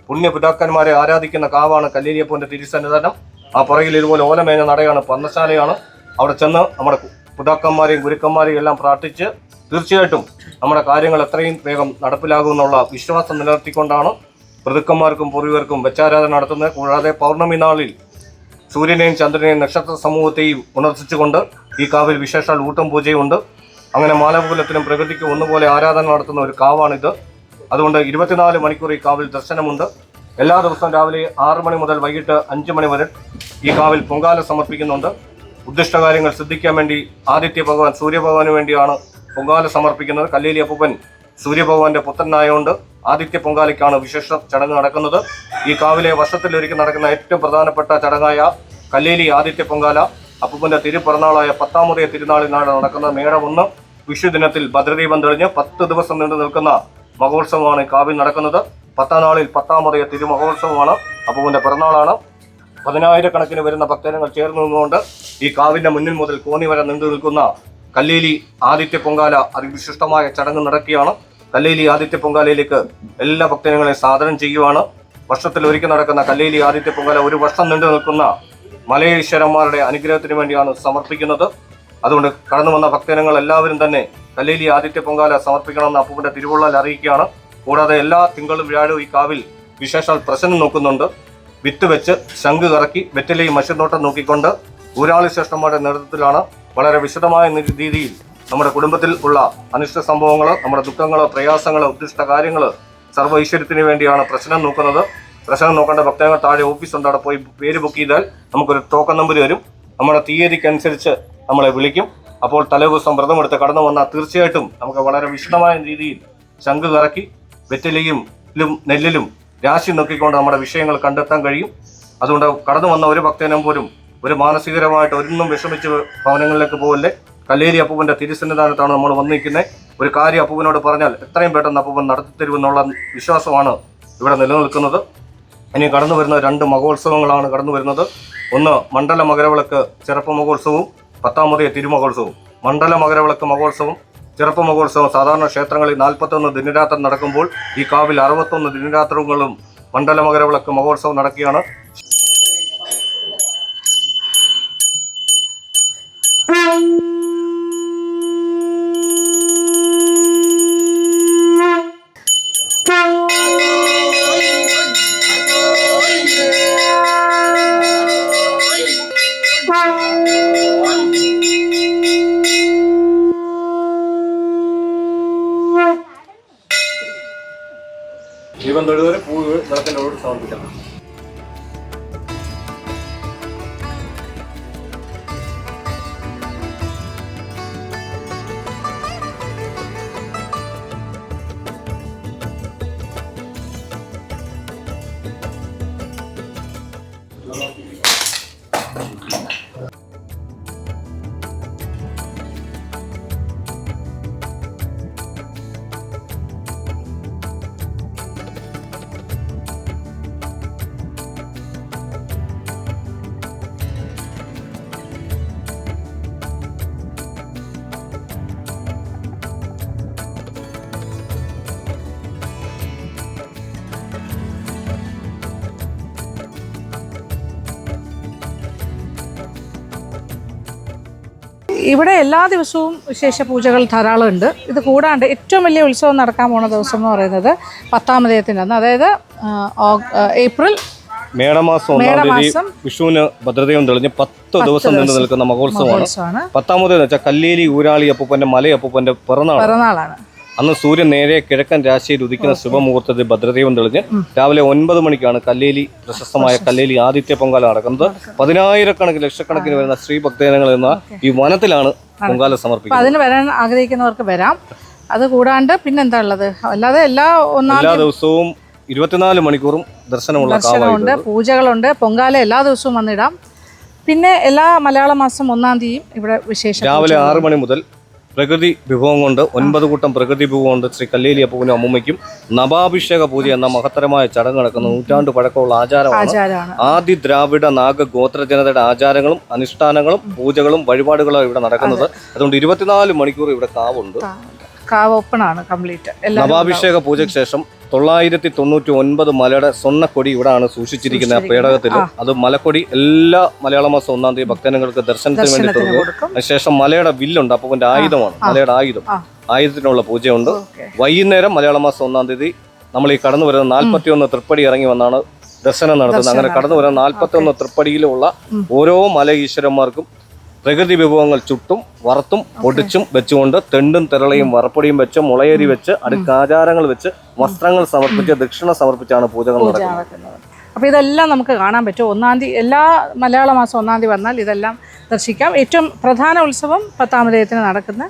പുണ്യപിതാക്കന്മാരെ ആരാധിക്കുന്ന കാവാണ് കല്ലേലി അപ്പൂവിൻ്റെ തിരുസന്നിധാനം. ആ പുറകിൽ ഇതുപോലെ ഓലമേഞ്ഞ നടയാണ്, പർണശാലയാണ്. അവിടെ ചെന്ന് നമ്മുടെ പിതാക്കന്മാരെയും ഗുരുക്കന്മാരെയും എല്ലാം പ്രാർത്ഥിച്ച് തീർച്ചയായിട്ടും നമ്മുടെ കാര്യങ്ങൾ എത്രയും വേഗം നടപ്പിലാകുമെന്നുള്ള വിശ്വാസം നിലനിർത്തിക്കൊണ്ടാണ് പ്രതുക്കന്മാർക്കും പൂർവികർക്കും വെച്ചാരാധന നടത്തുന്നത്. കൂടാതെ പൗർണമി നാളിൽ സൂര്യനെയും ചന്ദ്രനെയും നക്ഷത്ര സമൂഹത്തെയും ഉണർത്തിച്ചുകൊണ്ട് ഈ കാവിൽ വിശേഷാൽ ഊട്ടും പൂജയുണ്ട്. അങ്ങനെ മാനവകുലത്തിനും പ്രകൃതിക്കും ഒന്നുപോലെ ആരാധന നടത്തുന്ന ഒരു കാവാണിത്. അതുകൊണ്ട് 24 മണിക്കൂർ ഈ കാവിൽ ദർശനമുണ്ട്. എല്ലാ ദിവസവും രാവിലെ 6 മണി മുതൽ വൈകിട്ട് 5 മണി വരെ ഈ കാവിൽ പൊങ്കാല സമർപ്പിക്കുന്നുണ്ട്. ഉദ്ദിഷ്ട കാര്യങ്ങൾ സിദ്ധിക്കാൻ വേണ്ടി ആദിത്യ ഭഗവാൻ സൂര്യഭഗവാന് വേണ്ടിയാണ് പൊങ്കാല സമർപ്പിക്കുന്നത്. കല്ലേലി അപ്പൂപ്പൻ സൂര്യഭഗവാന്റെ പുത്രനായതുകൊണ്ട് ആദിത്യ പൊങ്കാലയ്ക്കാണ് വിശേഷ ചടങ്ങ് നടക്കുന്നത്. ഈ കാവിലെ വർഷത്തിലൊരിക്കൽ നടക്കുന്ന ഏറ്റവും പ്രധാനപ്പെട്ട ചടങ്ങായ കല്ലേലി ആദിത്യ പൊങ്കാല അപ്പൂപ്പൻ്റെ തിരുപ്പിറന്നാളായ 10ാമതേ തിരുനാളിനാണ് നടക്കുന്നത്. മേടം 1 വിഷുദിനത്തിൽ ഭദ്രദീപം തെളിഞ്ഞ് 10 ദിവസം നീണ്ടു നിൽക്കുന്ന മഹോത്സവമാണ് കാവിൽ നടക്കുന്നത്. 10ാം നാളിൽ 10ാമതേ തിരുമഹോത്സവമാണ്. അപ്പൂപ്പൻ്റെ പിറന്നാളാണ്. 10,000 വരുന്ന ഭക്തജനങ്ങൾ ചേർന്ന് നിന്നുകൊണ്ട് ഈ കാവിൻ്റെ മുന്നിൽ മുതൽ കോന്നി വരെ നീണ്ടു നിൽക്കുന്ന കല്ലേലി ആദിത്യ പൊങ്കാല അതിവിശിഷ്ടമായ ചടങ്ങ് നടക്കുകയാണ്. കല്ലേലി ആദിത്യ പൊങ്കാലയിലേക്ക് എല്ലാ ഭക്തജനങ്ങളെയും സാദരം ചെയ്യുവാണ്. വർഷത്തിൽ ഒരിക്കൽ നടക്കുന്ന കല്ലേലി ആദിത്യ പൊങ്കാല 1 വർഷം നീണ്ടു നിൽക്കുന്ന മലയേശ്വരന്മാരുടെ അനുഗ്രഹത്തിന് വേണ്ടിയാണ് സമർപ്പിക്കുന്നത്. അതുകൊണ്ട് കടന്നു വന്ന ഭക്തജനങ്ങൾ എല്ലാവരും തന്നെ കല്ലേലി ആദിത്യ പൊങ്കാല സമർപ്പിക്കണമെന്ന് അപ്പൂപ്പൻ്റെ തിരുവുള്ളൽ അറിയിക്കുകയാണ്. കൂടാതെ എല്ലാ തിങ്കളും വ്യാഴവും ഈ കാവിൽ വിശേഷാൽ പ്രശ്നം നോക്കുന്നുണ്ട്. വിത്ത് വെച്ച് ശംഖ് കറക്കി വെറ്റിലയും മഷിനോട്ടം നോക്കിക്കൊണ്ട് ഊരാളി ശ്രേഷ്ഠന്മാരുടെ നേതൃത്വത്തിലാണ് വളരെ വിശദമായ രീതിയിൽ നമ്മുടെ കുടുംബത്തിൽ ഉള്ള അനിഷ്ട സംഭവങ്ങൾ, നമ്മുടെ ദുഃഖങ്ങൾ, പ്രയാസങ്ങൾ, ഉദ്ദിഷ്ട കാര്യങ്ങൾ സർവ്വ ഐശ്വര്യത്തിന് വേണ്ടിയാണ് പ്രശ്നം നോക്കുന്നത്. പ്രശ്നം നോക്കേണ്ട ഭക്തജനങ്ങൾ താഴെ ഓഫീസുണ്ട്, അവിടെ പോയി പേര് ബുക്ക് ചെയ്താൽ നമുക്കൊരു ടോക്കൺ നമ്പർ വരും. നമ്മുടെ തീയതിക്കനുസരിച്ച് നമ്മളെ വിളിക്കും. അപ്പോൾ തലേദിവസം വ്രതമെടുത്ത് കടന്നു വന്നാൽ തീർച്ചയായിട്ടും നമുക്ക് വളരെ വിശദമായ രീതിയിൽ ശംഖ് കറക്കി വെറ്റിലയും നെല്ലിലും രാശി നോക്കിക്കൊണ്ട് നമ്മുടെ വിഷയങ്ങൾ കണ്ടെത്താൻ കഴിയും. അതുകൊണ്ട് കടന്നു വന്ന ഒരു ഭക്തനും പോലും ഒരു മാനസികരമായിട്ട് ഒന്നും വിഷമിച്ച് ഭവനങ്ങളിലേക്ക് പോകല്ലേ. കല്ലേരി അപ്പൂപ്പൻ്റെ തിരുസന്നിധാനത്താണ് നമ്മൾ വന്നിരിക്കുന്നത്. ഒരു കാര്യം അപ്പൂപ്പനോട് പറഞ്ഞാൽ എത്രയും പെട്ടെന്ന് അപ്പൂപ്പൻ നടത്തിത്തരുമെന്നുള്ള വിശ്വാസമാണ് ഇവിടെ നിലനിൽക്കുന്നത്. ഇനി കടന്നു വരുന്ന 2 മഹോത്സവങ്ങളാണ് കടന്നു വരുന്നത്. ഒന്ന് മണ്ഡല മകരവിളക്ക് ചെറുപ്പ മഹോത്സവവും 10ാമത് തിരുമഹോത്സവവും. മണ്ഡല മകരവിളക്ക് മഹോത്സവം ചെറുപ്പ മഹോത്സവം സാധാരണ ക്ഷേത്രങ്ങളിൽ 41 ദിനരാത്രം നടക്കുമ്പോൾ ഈ കാവിൽ 61 ദിനരാത്രങ്ങളും മണ്ഡല മകരവിളക്ക് മഹോത്സവം നടക്കുകയാണ്. ദീപം തൊഴുവരെ പൂവ് നിറത്തിനോട് സമർപ്പിക്കണം. ഇവിടെ എല്ലാ ദിവസവും വിശേഷ പൂജകൾ ധാരാളം ഉണ്ട്. ഇത് കൂടാണ്ട് ഏറ്റവും വലിയ ഉത്സവം നടക്കാൻ പോണ ദിവസം എന്ന് പറയുന്നത് 10ാമതയത്തിൻ്റെ അന്ന്, അതായത് ഏപ്രിൽ മേടമാസം 1-ാം തീയതി വിഷുവിന് ഭദ്രതയും തെളിഞ്ഞ് 10 ദിവസം നീണ്ടു നിൽക്കുന്ന മഹോത്സവമാണ്. 10ാമത് എന്ന് വെച്ചാൽ കല്ലേരി ഊരാളി അപ്പൂപ്പന്റെ മലയപ്പൂപ്പന്റെ പിറന്നാളാണ്. അന്ന് സൂര്യൻ നേരെ കിഴക്കൻ രാശിയിൽ ഉദിക്കുന്ന ശുഭമുഹൂർത്തത്തിൽ ഭദ്രതയും തെളിഞ്ഞ് രാവിലെ 9 മണിക്കാണ് കല്ലേലി പ്രശസ്തമായ കല്ലേലി ആദിത്യ പൊങ്കാല നടക്കുന്നത്. 10,000-കണക്കിന് ലക്ഷക്കണക്കിന് വരുന്ന സ്ത്രീ ഭക്തജനങ്ങൾ എന്ന ഈ വനത്തിലാണ് പൊങ്കാല സമർപ്പിക്കുന്നത്. അതിന് വരാൻ ആഗ്രഹിക്കുന്നവർക്ക് വരാം. അത് കൂടാണ്ട് പിന്നെന്താ ഉള്ളത്, അല്ലാതെ എല്ലാ ദിവസവും 24 മണിക്കൂറും ദർശനമുണ്ട്, പൂജകളുണ്ട്, പൊങ്കാല എല്ലാ ദിവസവും വന്നിടാം. പിന്നെ എല്ലാ മലയാള മാസം 1-ാം തീയതിയും ഇവിടെ വിശേഷം രാവിലെ 6 മണി മുതൽ പ്രകൃതി വിഭവം കൊണ്ട് 9 കൂട്ടം പ്രകൃതി വിഭവം കൊണ്ട് ശ്രീ കല്ലേലി അപ്പൂപ്പനും അമ്മൂമ്മയ്ക്കും നവാഭിഷേക പൂജ എന്ന മഹത്തരമായ ചടങ്ങ് നടക്കുന്ന നൂറ്റാണ്ട് പഴക്കമുള്ള ആചാരമാണ്. ആദി ദ്രാവിഡ നാഗ ഗോത്ര ജനതയുടെ ആചാരങ്ങളും അനുഷ്ഠാനങ്ങളും പൂജകളും വഴിപാടുകളും ഇവിടെ നടക്കുന്നത്. അതുകൊണ്ട് 24 മണിക്കൂർ ഇവിടെ കാവുണ്ട്. കാവ് ഓപ്പൺ ആണ് കംപ്ലീറ്റ്. നവാഭിഷേക പൂജയ്ക്ക് ശേഷം 999 മലയുടെ സ്വർണ്ണക്കൊടി ഇവിടെയാണ് സൂക്ഷിച്ചിരിക്കുന്നത് പേടകത്തിൽ. അത് മലക്കൊടി എല്ലാ മലയാള മാസം 1-ാം തീയതി ഭക്തജനങ്ങൾക്ക് ദർശനത്തിന് വേണ്ടി കൊടുക്കും. അതിനുശേഷം മലയുടെ വില്ലുണ്ട്, അപ്പൂപ്പന്റെ ആയുധമാണ്, മലയുടെ ആയുധത്തിനുള്ള പൂജയുണ്ട്. വൈകുന്നേരം മലയാള മാസം 1-ാം തീയതി നമ്മൾ ഈ കടന്നു വരുന്ന 41 തൃപ്പടി ഇറങ്ങി വന്നാണ് ദർശനം നടത്തുന്നത്. അങ്ങനെ കടന്നു വരുന്ന 41 തൃപ്പടിയിലുള്ള ഓരോ മല ഈശ്വരന്മാർക്കും പ്രകൃതി വിഭവങ്ങൾ ചുട്ടും വറുത്തും പൊടിച്ചും വെച്ചുകൊണ്ട് തെണ്ടും തിരളയും വറപ്പൊടിയും വെച്ച് മുളയരി വെച്ച് അടുക്കാചാരങ്ങൾ വെച്ച് വസ്ത്രങ്ങൾ സമർപ്പിച്ച് ദക്ഷിണ സമർപ്പിച്ചാണ് പൂജകൾ നടക്കുന്നത്. അപ്പോൾ ഇതെല്ലാം നമുക്ക് കാണാൻ പറ്റും. 1-ാം തീയതി എല്ലാ മലയാള മാസം 1-ാം തീയതി വന്നാൽ ഇതെല്ലാം ദർശിക്കാം. ഏറ്റവും പ്രധാന ഉത്സവം 10ാമതയത്തിന് നടക്കുന്ന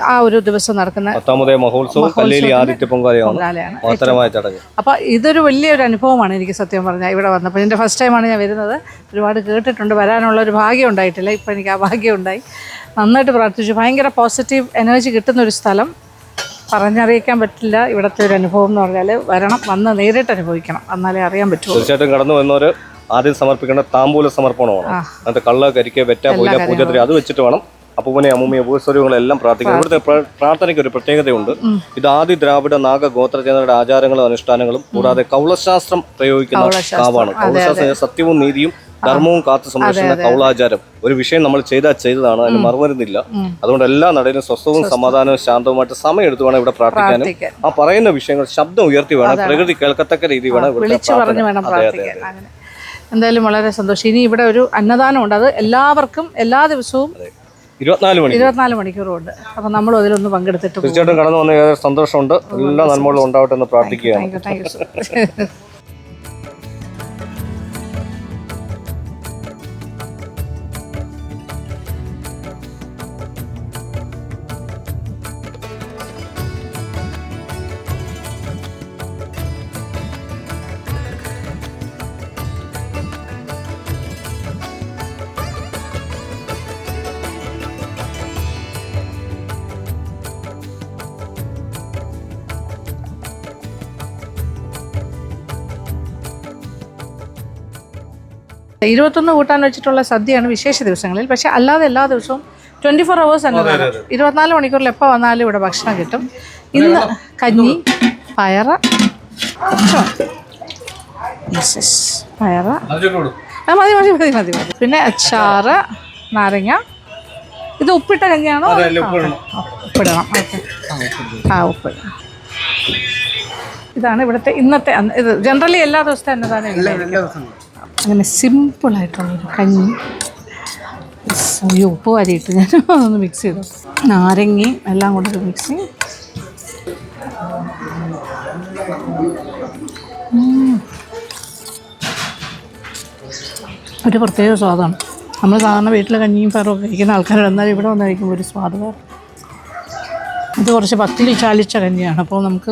ആ ഒരു ദിവസം നടക്കുന്ന 10ാമതയ മഹോത്സവം കല്ലേലി ആദിത്യ പൊങ്കാലയാണ് മഹത്തരമായ ചടങ്ങ്. അപ്പോൾ ഇതൊരു വലിയൊരു അനുഭവമാണ് എനിക്ക് സത്യം പറഞ്ഞാൽ ഇവിടെ വന്നപ്പോൾ. എൻ്റെ ഫസ്റ്റ് ടൈമാണ് ഞാൻ വരുന്നത്. ഒരുപാട് കേട്ടിട്ടുണ്ട്, വരാനുള്ള ഒരു ഭാഗ്യം ഉണ്ടായിട്ടില്ല. ഇപ്പോൾ എനിക്ക് ആ ഭാഗ്യം ഉണ്ടായി. നന്നായിട്ട് പ്രാർത്ഥിച്ചു. ഭയങ്കര പോസിറ്റീവ് എനർജി കിട്ടുന്ന ഒരു സ്ഥലം, പറഞ്ഞറിയിക്കാൻ പറ്റില്ല. ഇവിടുത്തെ ഒരു അനുഭവം എന്ന് പറഞ്ഞാൽ വരണം, വന്ന് നേരിട്ട് അനുഭവിക്കണം, എന്നാലേ അറിയാൻ പറ്റുള്ളൂ. തീർച്ചയായിട്ടും കടന്നു വന്നവർ ആദ്യം സമർപ്പിക്കേണ്ട താമ്പൂല സമർപ്പണമാണ്. അത് കള്ള കരിക്ക് വെറ്റ പൂജ പൂജത്തിൽ അത് വെച്ചിട്ട് വേണം അപ്പൂപ്പനെ അമ്മൂമ്മയെ ഉപസ്വരങ്ങളെല്ലാം പ്രാർത്ഥിക്കുന്നത്. ഇവിടുത്തെ പ്രാർത്ഥനയ്ക്ക് ഒരു പ്രത്യേകതയുണ്ട്. ഇത് ആദി ദ്രാവിഡ നാഗ ഗോത്ര ജനതയുടെ ആചാരങ്ങളും അനുഷ്ഠാനങ്ങളും കൂടാതെ കൗളശാസ്ത്രം പ്രയോഗിക്കുന്ന കാവാണ്. കൗളശാസ്ത്രം സത്യവും നീതിയും ധർമ്മവും കാത്തു സംരക്ഷിക്കുന്ന കൗളാചാരം ഒരു വിഷയം നമ്മൾ ചെയ്തതാണ്, അതിന് മറുമരുന്നില്ല. അതുകൊണ്ട് എല്ലാ നടനും സ്വസ്ഥവും സമാധാനവും ശാന്തവുമായിട്ട് സമയം എടുത്ത് വേണം ഇവിടെ പ്രാർത്ഥിക്കാനും. ആ പറയുന്ന വിഷയങ്ങൾ ശബ്ദം ഉയർത്തി വേണം, പ്രകൃതി കേൾക്കത്തക്ക രീതി വേണം പ്രാർത്ഥിക്കാൻ. എന്തായാലും വളരെ സന്തോഷം. ഇനി ഇവിടെ ഒരു അന്നദാനം ഉണ്ട്, അത് എല്ലാവർക്കും എല്ലാ ദിവസവും 24 മണിക്കൂറും ഉണ്ട്. അപ്പൊ നമ്മളും അതിലൊന്ന് പങ്കെടുത്തിട്ട് തീർച്ചയായിട്ടും കടന്നു വന്ന ഏറെ സന്തോഷമുണ്ട്. എല്ലാ നന്മകളും ഉണ്ടാവട്ടെ എന്ന് പ്രാർത്ഥിക്കുകയാണ്. 21 കൂട്ടാൻ വെച്ചിട്ടുള്ള സദ്യയാണ് വിശേഷ ദിവസങ്ങളിൽ. പക്ഷെ അല്ലാതെ എല്ലാ ദിവസവും 24 hours അന്നതാണ്. 24 മണിക്കൂറിൽ എപ്പോൾ വന്നാലും ഇവിടെ ഭക്ഷണം കിട്ടും. ഇന്ന് കഞ്ഞി, പയറ്, പയറ്, മതി മതി മതി മതി മതി, പിന്നെ അച്ചാറ്, നാരങ്ങ. ഇത് ഉപ്പിട്ട കഞ്ഞിയാണോ? ഉപ്പിടണം. ഓക്കെ, ഉപ്പിടണം. ഇതാണ് ഇവിടുത്തെ ഇന്നത്തെ. ഇത് ജനറലി എല്ലാ ദിവസത്തെ അന്നദാനം അങ്ങനെ സിമ്പിളായിട്ടുള്ളൊരു കഞ്ഞി. ഉപ്പ് വാരിയിട്ട് ഞാൻ അതൊന്ന് മിക്സ് ചെയ്തു. നാരങ്ങയും എല്ലാം കൊണ്ടൊരു മിക്സിങ്. ഒരു പ്രത്യേക സ്വാദാണ്. നമ്മൾ സാധാരണ വീട്ടിൽ കഞ്ഞിയും പയറൊക്കെ കഴിക്കുന്ന ആൾക്കാരാണ്, എന്നാൽ ഇവിടെ വന്ന് കഴിക്കുമ്പോൾ ഒരു സ്വാദ് വേറെ. ഇത് കുറച്ച് പത്തിലി ചാലിച്ച കഞ്ഞിയാണ്. അപ്പോൾ നമുക്ക്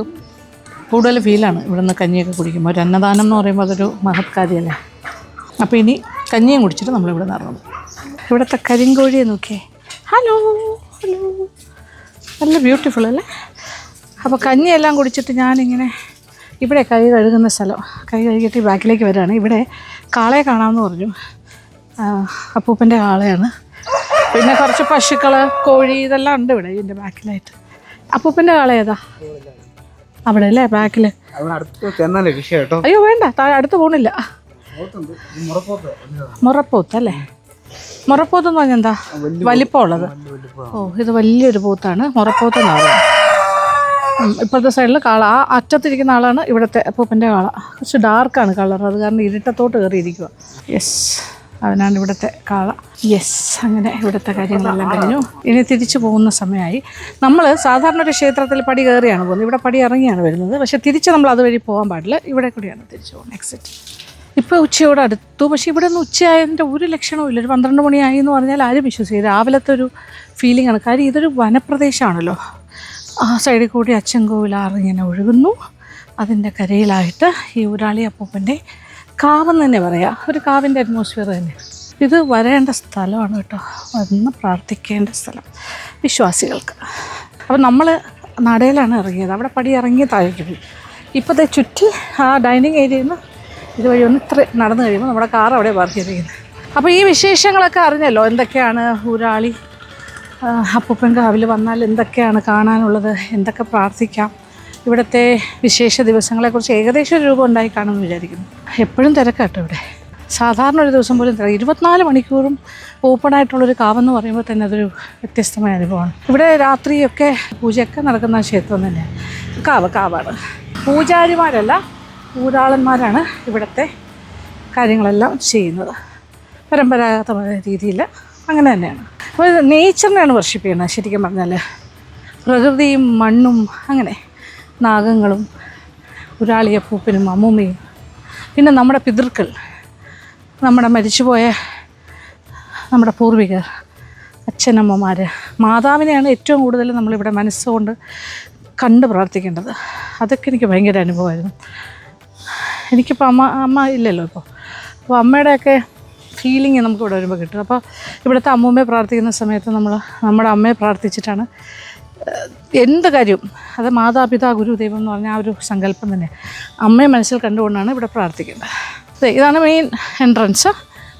കൂടുതൽ ഫീലാണ് ഇവിടെ നിന്ന് കഞ്ഞിയൊക്കെ കുടിക്കുമ്പോൾ. ഒരു അന്നദാനം എന്ന് പറയുമ്പോൾ അതൊരു മഹത് കാര്യമല്ലേ. അപ്പോൾ ഇനി കഞ്ഞിയും കുടിച്ചിട്ട് നമ്മളിവിടെ നിന്ന് ഇറങ്ങും. ഇവിടുത്തെ കരിങ്കോഴിയെ നോക്കിയേ. ഹലോ ഹലോ, നല്ല ബ്യൂട്ടിഫുൾ അല്ലേ. അപ്പോൾ കഞ്ഞിയെല്ലാം കുടിച്ചിട്ട് ഞാനിങ്ങനെ ഇവിടെ കൈ കഴുകുന്ന സ്ഥലം, കൈ കഴുകിയിട്ട് ബാക്കിലേക്ക് വരികയാണ്. ഇവിടെ കാളയെ കാണാമെന്ന് പറഞ്ഞു. അപ്പൂപ്പൻ്റെ കാളയാണ്. പിന്നെ കുറച്ച് പശുക്കൾ, കോഴി, ഇതെല്ലാം ഉണ്ട് ഇവിടെ ഇതിൻ്റെ ബാക്കിലായിട്ട്. അപ്പൂപ്പൻ്റെ കാള ഏതാ? അവിടെ അല്ലേ ബാക്കിൽ? അയ്യോ വേണ്ട, താഴെ അടുത്ത് പോകണില്ല. മുറപ്പോത്ത് അല്ലേ? മുറപ്പോത്ത് എന്ന് പറഞ്ഞാൽ എന്താ? വലിപ്പമുള്ളത്. ഓ, ഇത് വലിയൊരു പോത്താണ്, മുറപ്പോത്ത് എന്നാണ്. ഇപ്പോഴത്തെ സൈഡിൽ കാള, ആ അറ്റത്തിരിക്കുന്ന ആളാണ് ഇവിടുത്തെ അപ്പൂപ്പൻ്റെ കാള. കുറച്ച് ഡാർക്കാണ് കളർ, അത് കാരണം ഇരുട്ടത്തോട്ട് കയറിയിരിക്കുക. യെസ്, അവനാണ് ഇവിടുത്തെ കാള. യെസ്, അങ്ങനെ ഇവിടുത്തെ കാര്യങ്ങളെല്ലാം കഴിഞ്ഞു. ഇനി തിരിച്ചു പോകുന്ന സമയമായി. നമ്മൾ സാധാരണ ഒരു ക്ഷേത്രത്തിൽ പടി കയറിയാണ് പോകുന്നത്, ഇവിടെ പടി ഇറങ്ങിയാണ് വരുന്നത്. പക്ഷേ തിരിച്ച് നമ്മൾ അതുവഴി പോകാൻ പാടില്ല, ഇവിടെ കൂടിയാണ് തിരിച്ചു പോകുന്നത്. എക്സിറ്റ്. ഇപ്പോൾ ഉച്ചയോട് അടുത്തു, പക്ഷേ ഇവിടെ നിന്ന് ഉച്ചയായതിൻ്റെ ഒരു ലക്ഷണവും ഇല്ല. ഒരു 12 മണിയായി എന്ന് പറഞ്ഞാൽ ആരും വിശ്വസിക്കും. രാവിലത്തെ ഒരു ഫീലിംഗ് ആണ്. കാര്യം ഇതൊരു വനപ്രദേശമാണല്ലോ. ആ സൈഡിൽ കൂടി അച്ചൻകോവിലാറ് ഇങ്ങനെ ഒഴുകുന്നു. അതിൻ്റെ കരയിലായിട്ട് ഈ ഊരാളി അപ്പൂപ്പൻ്റെ കാവെന്ന് തന്നെ പറയാം. ഒരു കാവിൻ്റെ അറ്റ്മോസ്ഫിയർ തന്നെ. ഇത് വരേണ്ട സ്ഥലമാണ് കേട്ടോ, വന്ന് പ്രാർത്ഥിക്കേണ്ട സ്ഥലം വിശ്വാസികൾക്ക്. അപ്പം നമ്മൾ നടയിലാണ് ഇറങ്ങിയത്. അവിടെ പടി ഇറങ്ങി താഴേക്ക് പോയി. ഇപ്പോഴത്തെ ചുറ്റി ആ ഡൈനിങ് ഏരിയയിൽ നിന്ന് ഇതുവഴി ഒന്ന് ഇത്ര നടന്നു കഴിയുമ്പോൾ നമ്മുടെ കാർ അവിടെ പാർക്ക് ചെയ്തിരിക്കുന്നത്. അപ്പോൾ ഈ വിശേഷങ്ങളൊക്കെ അറിഞ്ഞല്ലോ, എന്തൊക്കെയാണ് ഊരാളി അപ്പൂപ്പൻ കാവിൽ വന്നാൽ എന്തൊക്കെയാണ് കാണാനുള്ളത്, എന്തൊക്കെ പ്രാർത്ഥിക്കാം, ഇവിടുത്തെ വിശേഷ ദിവസങ്ങളെക്കുറിച്ച് ഏകദേശം ഒരു രൂപം ഉണ്ടായി കാണുമെന്ന് വിചാരിക്കുന്നു. എപ്പോഴും തിരക്കാട്ടോ ഇവിടെ. സാധാരണ ഒരു ദിവസം പോലും 24 മണിക്കൂറും ഓപ്പണായിട്ടുള്ളൊരു കാവെന്ന് പറയുമ്പോൾ തന്നെ അതൊരു വ്യത്യസ്തമായ അനുഭവമാണ്. ഇവിടെ രാത്രിയൊക്കെ പൂജയൊക്കെ നടക്കുന്ന ക്ഷേത്രം തന്നെയാണ്. കാവാണ്. പൂജാരിമാരല്ല, ഊരാളന്മാരാണ് ഇവിടുത്തെ കാര്യങ്ങളെല്ലാം ചെയ്യുന്നത്. പരമ്പരാഗതമായ രീതിയിൽ അങ്ങനെ തന്നെയാണ്. അപ്പോൾ നേച്ചറിനെയാണ് വർഷിപ്പ് ചെയ്യുന്നത് ശരിക്കും പറഞ്ഞാൽ. പ്രകൃതിയും മണ്ണും അങ്ങനെ നാഗങ്ങളും ഊരാളിയപ്പൂപ്പനും അമ്മൂമ്മയും പിന്നെ നമ്മുടെ പിതൃക്കൾ, നമ്മുടെ മരിച്ചുപോയ നമ്മുടെ പൂർവികർ, അച്ഛനമ്മമാർ, മാതാവിനെയാണ് ഏറ്റവും കൂടുതൽ നമ്മളിവിടെ മനസ്സുകൊണ്ട് കണ്ട് പ്രാർത്ഥിക്കേണ്ടത്. അതൊക്കെ എനിക്ക് ഭയങ്കര അനുഭവമായിരുന്നു. എനിക്കിപ്പോൾ അമ്മ ഇല്ലല്ലോ ഇപ്പോൾ. അപ്പോൾ അമ്മയുടെയൊക്കെ ഫീലിംഗ് നമുക്കിവിടെ വരുമ്പോൾ കിട്ടും. അപ്പോൾ ഇവിടുത്തെ അമ്മൂമ്മയെ പ്രാർത്ഥിക്കുന്ന സമയത്ത് നമ്മൾ നമ്മുടെ അമ്മയെ പ്രാർത്ഥിച്ചിട്ടാണ് എന്ത് കാര്യവും. അത് മാതാപിതാ ഗുരു ദൈവം എന്ന് പറഞ്ഞാൽ ആ ഒരു സങ്കല്പം തന്നെ അമ്മയെ മനസ്സിൽ കണ്ടുകൊണ്ടാണ് ഇവിടെ പ്രാർത്ഥിക്കേണ്ടത്. ഇതാണ് മെയിൻ എൻട്രൻസ്.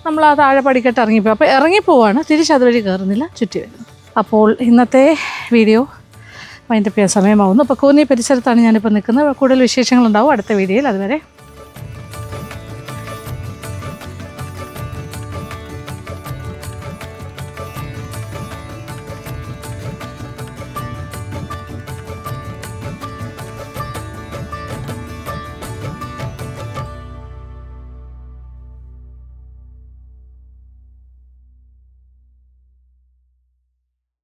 നമ്മൾ ആ താഴെ പടിക്കെട്ട് ഇറങ്ങിപ്പോയി. അപ്പോൾ ഇറങ്ങിപ്പോവാണ്, തിരിച്ചതുവഴി കയറുന്നില്ല, ചുറ്റി വരുന്നു. അപ്പോൾ ഇന്നത്തെ വീഡിയോ വൈൻഡപ്പ് ചെയ്യാൻ സമയമാവുന്നു. അപ്പോൾ കോന്നി പരിസരത്താണ് ഞാനിപ്പോൾ നിൽക്കുന്നത്. കൂടുതൽ വിശേഷങ്ങളുണ്ടാവും അടുത്ത വീഡിയോയിൽ. അതുവരെ